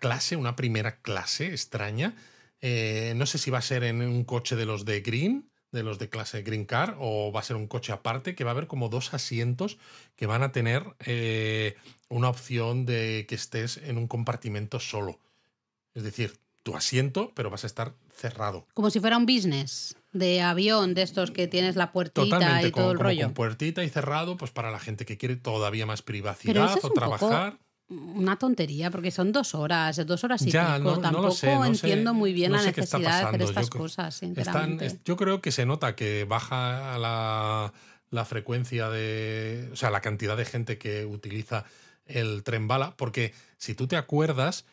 primera clase extraña. No sé si va a ser en un coche de los de Green, de los de clase Green Car, o va a ser un coche aparte, que va a haber como 2 asientos que van a tener una opción de que estés en un compartimento solo. Es decir, tu asiento, pero vas a estar cerrado. Como si fuera un business de avión, de estos que tienes la puertita. Totalmente, y todo el rollo. Con puertita y cerrado, pues para la gente que quiere todavía más privacidad o trabajar. Una tontería, porque son 2 horas y ya, pico. Tampoco lo sé, entiendo muy bien la necesidad de hacer estas cosas, sinceramente. Yo creo que se nota que baja la frecuencia o sea, la cantidad de gente que utiliza el tren bala, porque si tú te acuerdas,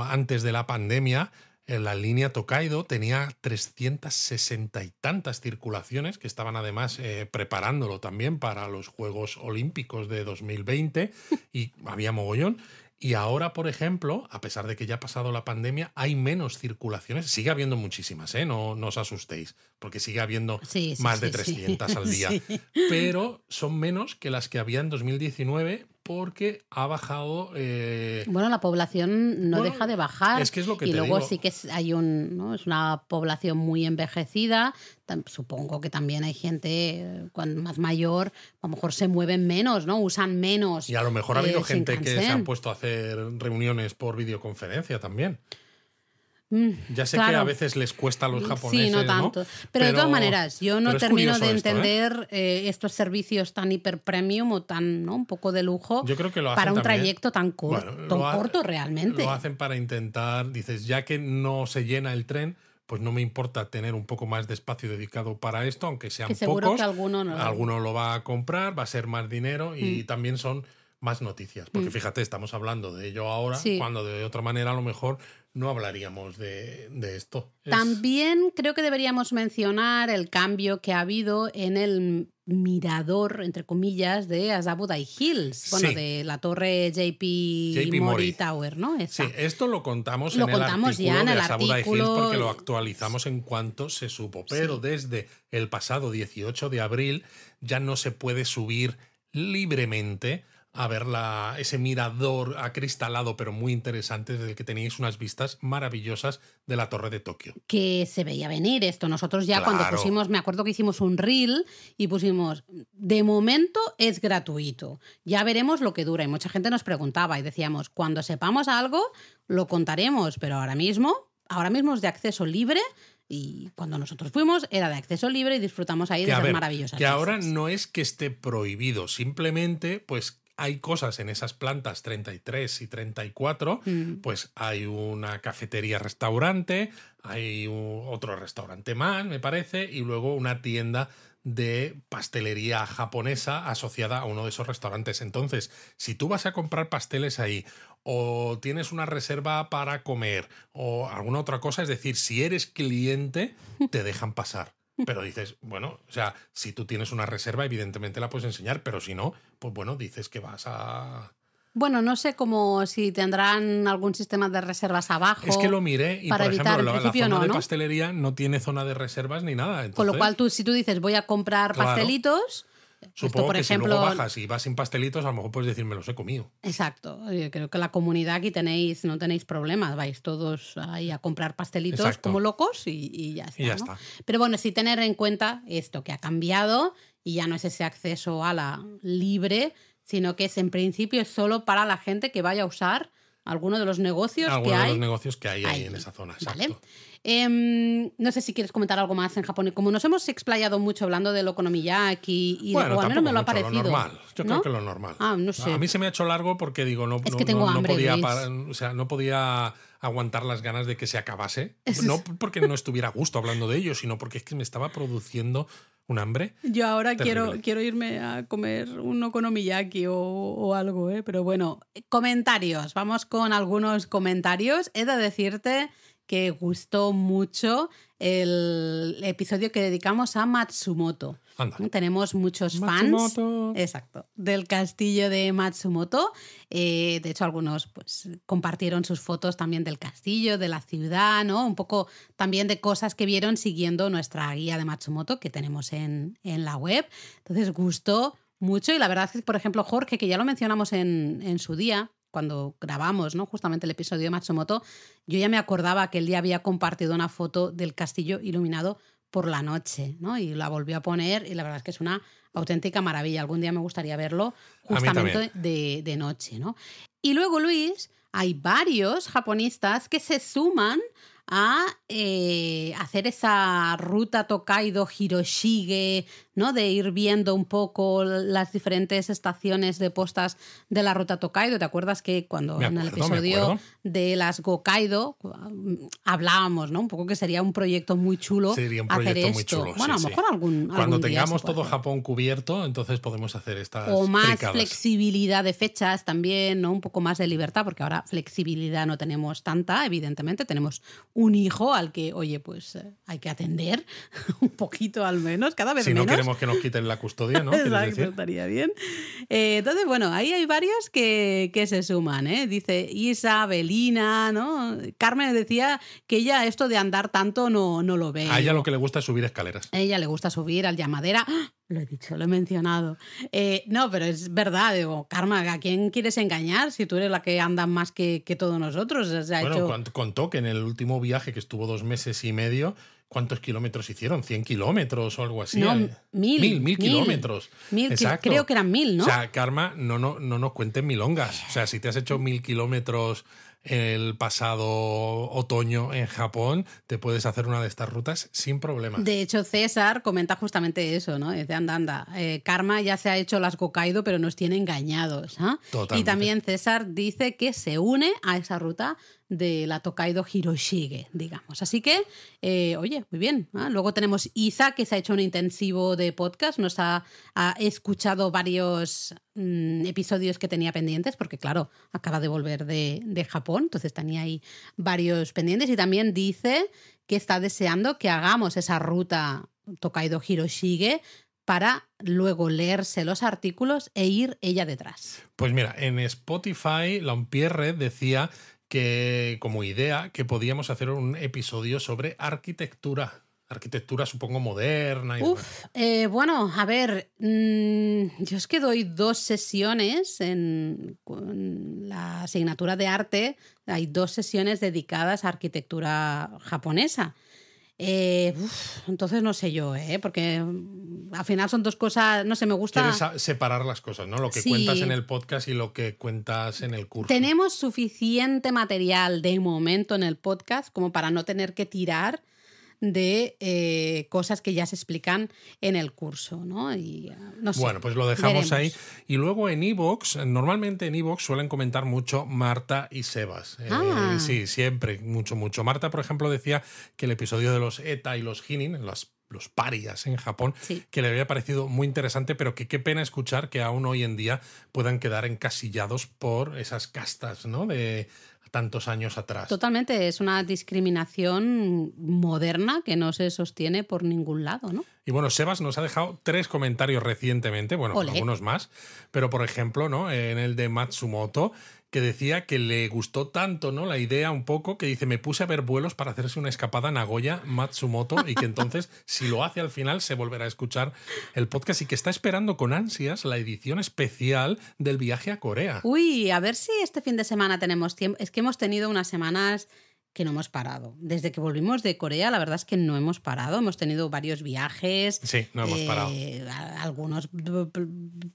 antes de la pandemia, la línea Tokaido tenía 360 y tantas circulaciones que estaban además preparándolo también para los Juegos Olímpicos de 2020 y había mogollón. Y ahora, por ejemplo, a pesar de que ya ha pasado la pandemia, hay menos circulaciones. Sigue habiendo muchísimas, no os asustéis, porque sigue habiendo más de 300 al día. Sí. Pero son menos que las que había en 2019 porque ha bajado... Bueno, la población no deja de bajar. Es que es lo que y te luego digo. Sí que hay es una población muy envejecida. Supongo que también hay gente más mayor, a lo mejor se mueven menos, ¿no? Usan menos. Y a lo mejor ha habido gente que se han puesto a hacer reuniones por videoconferencia también. Ya sé que a veces les cuesta a los japoneses, sí, no tanto. Pero de todas maneras, yo no termino de entender estos servicios tan hiper premium o tan, ¿no? Un poco de lujo. Yo creo que lo hacen para un también, trayecto tan corto realmente. Lo hacen para intentar, dices, ya que no se llena el tren, pues no me importa tener un poco más de espacio dedicado para esto, aunque sean seguro pocos. Que alguno lo va a comprar, va a ser más dinero y también son más noticias. Porque fíjate, estamos hablando de ello ahora, cuando de otra manera a lo mejor no hablaríamos de esto. También creo que deberíamos mencionar el cambio que ha habido en el mirador, entre comillas, de Azabudai Hills. Bueno, de la torre JP Mori Tower, ¿no? Esa. Sí, esto lo contamos en el artículo de Azabudai Hills porque lo actualizamos en cuanto se supo. Pero desde el pasado 18 de abril ya no se puede subir libremente a ver ese mirador acristalado, pero muy interesante, desde el que teníais unas vistas maravillosas de la Torre de Tokio. Que se veía venir esto. Nosotros ya cuando pusimos, me acuerdo que hicimos un reel y pusimos, de momento es gratuito, ya veremos lo que dura. Y mucha gente nos preguntaba y decíamos, cuando sepamos algo, lo contaremos, pero ahora mismo es de acceso libre. Y cuando nosotros fuimos era de acceso libre y disfrutamos ahí de esas maravillosas vistas. Ahora no es que esté prohibido, simplemente pues hay cosas en esas plantas 33 y 34, pues hay una cafetería-restaurante, hay otro restaurante más, me parece, y luego una tienda de pastelería japonesa asociada a uno de esos restaurantes. Entonces, si tú vas a comprar pasteles ahí o tienes una reserva para comer o alguna otra cosa, es decir, si eres cliente, te dejan pasar. Pero dices, bueno, o sea, si tú tienes una reserva, evidentemente la puedes enseñar, pero si no, pues bueno, dices que vas a... Bueno, no sé cómo si tendrán algún sistema de reservas abajo. Es que lo miré y, para por evitar, ejemplo, en la principio zona no, de ¿no? pastelería no tiene zona de reservas ni nada. Entonces, Con lo cual, si tú dices voy a comprar Claro. pastelitos, esto, supongo por que ejemplo, si luego bajas y vas sin pastelitos, a lo mejor puedes decir, me los he comido. exacto. Yo creo que la comunidad aquí no tenéis problemas, vais todos ahí a comprar pastelitos Exacto. como locos y ya está. Y ya ¿no? está. Pero bueno, sí tener en cuenta esto que ha cambiado y ya no es ese acceso a la libre, sino que es en principio solo para la gente que vaya a usar alguno de los negocios Algunos que de hay. los negocios que hay ahí ahí. en esa zona. Vale. Exacto. No sé si quieres comentar algo más en Japón. Como nos hemos explayado mucho hablando del okonomiyaki y Bueno, o al menos me lo ha tampoco mucho, parecido. lo normal. Yo ¿no? creo que lo normal. No sé. A mí se me ha hecho largo porque digo, no, Es no, que tengo no hambre, podía, Luis. no podía aguantar las ganas de que se acabase. No porque no estuviera a gusto hablando de ello, sino porque es que me estaba produciendo un hambre. Yo ahora terrible. quiero irme a comer un okonomiyaki o algo, ¿eh? Pero bueno, comentarios. Vamos con algunos comentarios. He de decirte que gustó mucho el episodio que dedicamos a Matsumoto. Anda. Tenemos muchos Matsumoto. fans, exacto, del castillo de Matsumoto. De hecho, algunos pues compartieron sus fotos también del castillo, de la ciudad, ¿no? Un poco también de cosas que vieron siguiendo nuestra guía de Matsumoto que tenemos en la web. Entonces, gustó mucho y la verdad es que, por ejemplo, Jorge, que ya lo mencionamos en su día, cuando grabamos, ¿no? Justamente el episodio de Matsumoto, yo ya me acordaba que él ya había compartido una foto del castillo iluminado por la noche, ¿no? Y la volvió a poner y la verdad es que es una auténtica maravilla. Algún día me gustaría verlo justamente de noche, ¿no? Y luego, Luis, hay varios japonistas que se suman a hacer esa ruta Tokaido-Hiroshige, ¿no? De ir viendo un poco las diferentes estaciones de postas de la ruta Tokaido. ¿Te acuerdas que cuando en el episodio de las Gokaido hablábamos, ¿no? Un poco que sería un proyecto muy chulo. Sería un proyecto hacer muy esto. chulo. Bueno, sí, a lo mejor algún Cuando día tengamos se puede todo hacer. Japón cubierto, entonces podemos hacer estas O más fricadas. flexibilidad de fechas también, ¿no? Un poco más de libertad, porque ahora flexibilidad no tenemos tanta, evidentemente. Tenemos un hijo al que, oye, pues hay que atender un poquito al menos, cada vez si menos. no queremos que nos quiten la custodia, ¿no? Exacto, estaría bien. Entonces, bueno, ahí hay varios que se suman, ¿eh? Dice Isa, Belina, ¿no? Carmen decía que ella esto de andar tanto no lo ve. A ella lo que le gusta es subir escaleras. A ella le gusta subir al llamadera. ¡Ah! Lo he dicho, lo he mencionado. No, pero es verdad, digo, Karma, ¿a quién quieres engañar si tú eres la que anda más que todos nosotros? Bueno, contó que en el último viaje, que estuvo 2 meses y medio, ¿cuántos kilómetros hicieron? ¿100 kilómetros o algo así? No, 1000 kilómetros. 1000, Exacto. creo que eran 1000, ¿no? O sea, Karma, no nos cuenten milongas. O sea, si te has hecho 1000 kilómetros el pasado otoño en Japón, te puedes hacer una de estas rutas sin problema. De hecho, César comenta justamente eso, ¿no? Dice, anda, Karma ya se ha hecho las Gokaido, pero nos tiene engañados. ¿Ah? Totalmente. Y también César dice que se une a esa ruta de la Tokaido Hiroshige, digamos. Así que, oye, muy bien. ¿Ah? Luego tenemos Isa, que se ha hecho un intensivo de podcast, nos ha escuchado varios episodios que tenía pendientes, porque claro, acaba de volver de Japón, entonces tenía ahí varios pendientes, y también dice que está deseando que hagamos esa ruta Tokaido Hiroshige para luego leerse los artículos e ir ella detrás. Pues mira, en Spotify, Lampierre decía que como idea que podíamos hacer un episodio sobre arquitectura. Arquitectura, supongo, moderna. Y bueno, a ver, yo es que doy 2 sesiones con la asignatura de arte. Hay 2 sesiones dedicadas a arquitectura japonesa. Entonces no sé yo, porque al final son 2 cosas, no sé, me gusta... Quieres separar las cosas, ¿no? Lo que cuentas en el podcast y lo que cuentas en el curso. Tenemos suficiente material de momento en el podcast como para no tener que tirar de cosas que ya se explican en el curso, ¿no? Y no sé. Bueno, pues lo dejamos veremos. ahí. Y luego en iVoox, normalmente en iVoox suelen comentar mucho Marta y Sebas. Sí, siempre, mucho. Marta, por ejemplo, decía que el episodio de los ETA y los Hinin, las los parias en Japón, Sí. que le había parecido muy interesante, pero que qué pena escuchar que aún hoy en día puedan quedar encasillados por esas castas, ¿no? De tantos años atrás. Totalmente, es una discriminación moderna que no se sostiene por ningún lado, ¿no? Y bueno, Sebas nos ha dejado 3 comentarios recientemente, bueno, Olé. algunos más, pero por ejemplo, ¿no? En el de Matsumoto, que decía que le gustó tanto, ¿no? La idea un poco, que dice, me puse a ver vuelos para hacerse una escapada a Nagoya, Matsumoto, y que entonces, si lo hace al final, se volverá a escuchar el podcast y que está esperando con ansias la edición especial del viaje a Corea. Uy, a ver si este fin de semana tenemos tiempo. Es que hemos tenido unas semanas que no hemos parado. Desde que volvimos de Corea, la verdad es que no hemos parado. Hemos tenido varios viajes. Sí, no hemos parado. Algunos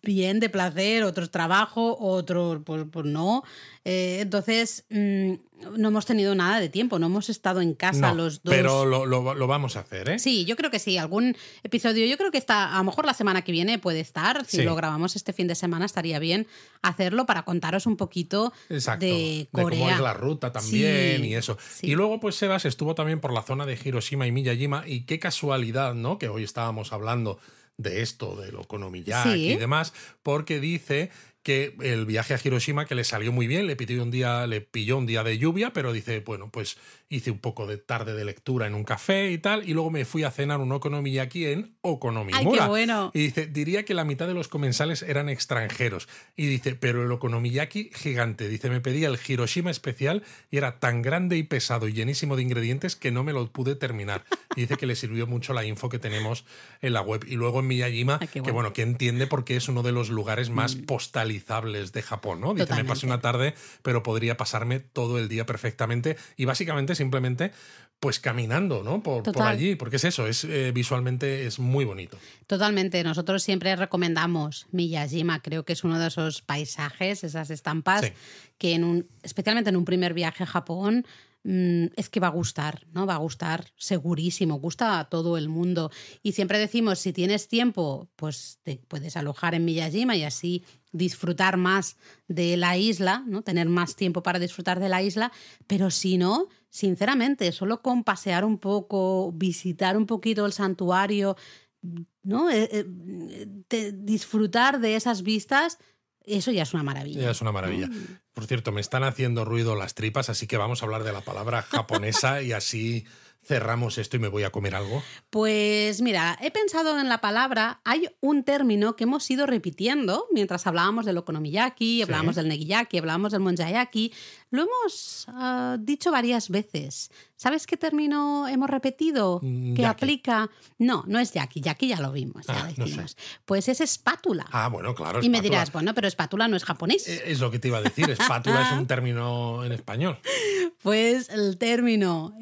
bien de placer, otros trabajo, otros pues no. Entonces, no hemos tenido nada de tiempo. No hemos estado en casa No, los dos. pero lo vamos a hacer, ¿eh? Sí, yo creo que sí. Algún episodio, yo creo que está, a lo mejor la semana que viene puede estar. Si Sí. lo grabamos este fin de semana, estaría bien hacerlo para contaros un poquito Exacto, de Corea. cómo es la ruta también Sí, y eso. sí. Y luego, pues Sebas estuvo también por la zona de Hiroshima y Miyajima, y qué casualidad, ¿no? Que hoy estábamos hablando de esto, del okonomiyaki Sí. y demás, porque dice que el viaje a Hiroshima, que le salió muy bien, le pilló un día de lluvia, pero dice, bueno, pues hice un poco de tarde de lectura en un café y tal, y luego me fui a cenar un okonomiyaki en Okonomimura. ¡Ay, qué bueno! Y dice, diría que la mitad de los comensales eran extranjeros. Y dice, pero el okonomiyaki gigante. Dice, me pedía el Hiroshima especial y era tan grande y pesado y llenísimo de ingredientes que no me lo pude terminar. Y dice que le sirvió mucho la info que tenemos en la web. Y luego en Miyajima, Ay, qué que bueno. bueno, que entiende porque es uno de los lugares más postalizables de Japón, ¿no? Dice, me pasé Totalmente. una tarde, pero podría pasarme todo el día perfectamente. Y básicamente simplemente pues caminando, ¿no? Por Total. allí, porque es eso, es visualmente es muy bonito. Totalmente. Nosotros siempre recomendamos Miyajima. Creo que es uno de esos paisajes, esas estampas, Sí. que especialmente en un primer viaje a Japón, es que va a gustar, ¿no? Va a gustar segurísimo, gusta a todo el mundo. Y siempre decimos, si tienes tiempo, pues te puedes alojar en Miyajima y así disfrutar más de la isla, ¿no? Tener más tiempo para disfrutar de la isla, pero si no, sinceramente, solo con pasear un poco, visitar un poquito el santuario, ¿no? Disfrutar de esas vistas, eso ya es una maravilla. Ya es una maravilla. Por cierto, me están haciendo ruido las tripas, así que vamos a hablar de la palabra japonesa y así cerramos esto y me voy a comer algo. Pues mira, he pensado en la palabra, hay un término que hemos ido repitiendo mientras hablábamos del okonomiyaki, hablábamos del negiyaki, hablábamos del monjayaki, lo hemos dicho varias veces. ¿Sabes qué término hemos repetido que Yaki. aplica? No, no es yaki, yaki ya lo vimos, ya No decimos. sé. Pues es espátula. Ah, bueno, claro. y me espátula. dirás, bueno, pero espátula no es japonés. Es lo que te iba a decir, espátula es un término en español. Pues el término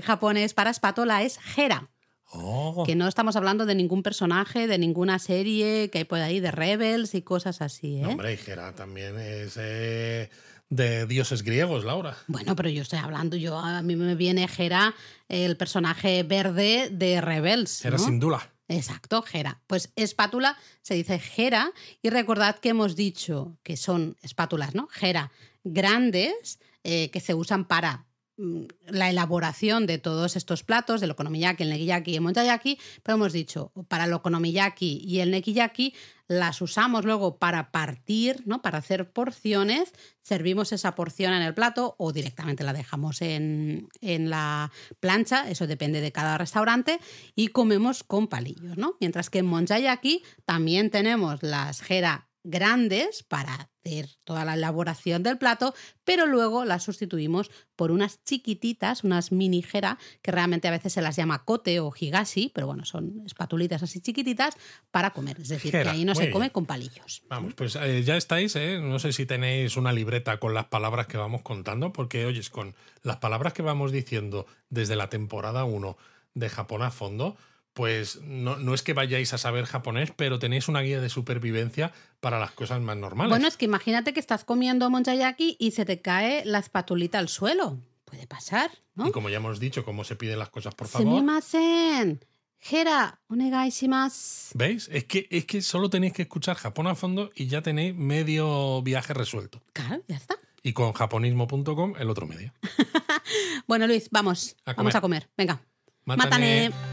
japonés para espátula es hera. Oh, Que no estamos hablando de ningún personaje, de ninguna serie que hay por ahí, de Rebels y cosas así, ¿eh? no, hombre, Hera también es de dioses griegos, Laura. Bueno, pero yo estoy hablando, a mí me viene Hera, el personaje verde de Rebels, Hera ¿no? Syndulla. Exacto, Hera. Pues espátula se dice Hera, y recordad que hemos dicho que son espátulas, ¿no? Hera grandes, que se usan para la elaboración de todos estos platos, del okonomiyaki, el negiyaki y el monjayaki, pero hemos dicho, para el okonomiyaki y el nekiyaki las usamos luego para partir, ¿no? Para hacer porciones, servimos esa porción en el plato o directamente la dejamos en la plancha, eso depende de cada restaurante, y comemos con palillos, ¿no? Mientras que en monjayaki también tenemos las hera grandes para hacer toda la elaboración del plato, pero luego las sustituimos por unas chiquititas, unas mini hera, que realmente a veces se las llama kote o higashi, pero bueno, son espatulitas así chiquititas para comer, es decir, Hera, que ahí no muy se come bien. con palillos. Vamos, pues ya estáis, ¿eh? No sé si tenéis una libreta con las palabras que vamos contando, porque, oyes, con las palabras que vamos diciendo desde la temporada 1 de Japón a fondo, pues no es que vayáis a saber japonés, pero tenéis una guía de supervivencia para las cosas más normales. Bueno, es que imagínate que estás comiendo monjayaki y se te cae la espatulita al suelo. Puede pasar, ¿no? Y como ya hemos dicho, cómo se piden las cosas, por favor. Sumimasen. Hera, onegai shimasu. ¿Veis? Es que solo tenéis que escuchar Japón a fondo y ya tenéis medio viaje resuelto. Claro, ya está. Y con japonismo.com el otro medio. Bueno, Luis, vamos. A comer. Vamos a comer. Venga. Mátane. Mátane.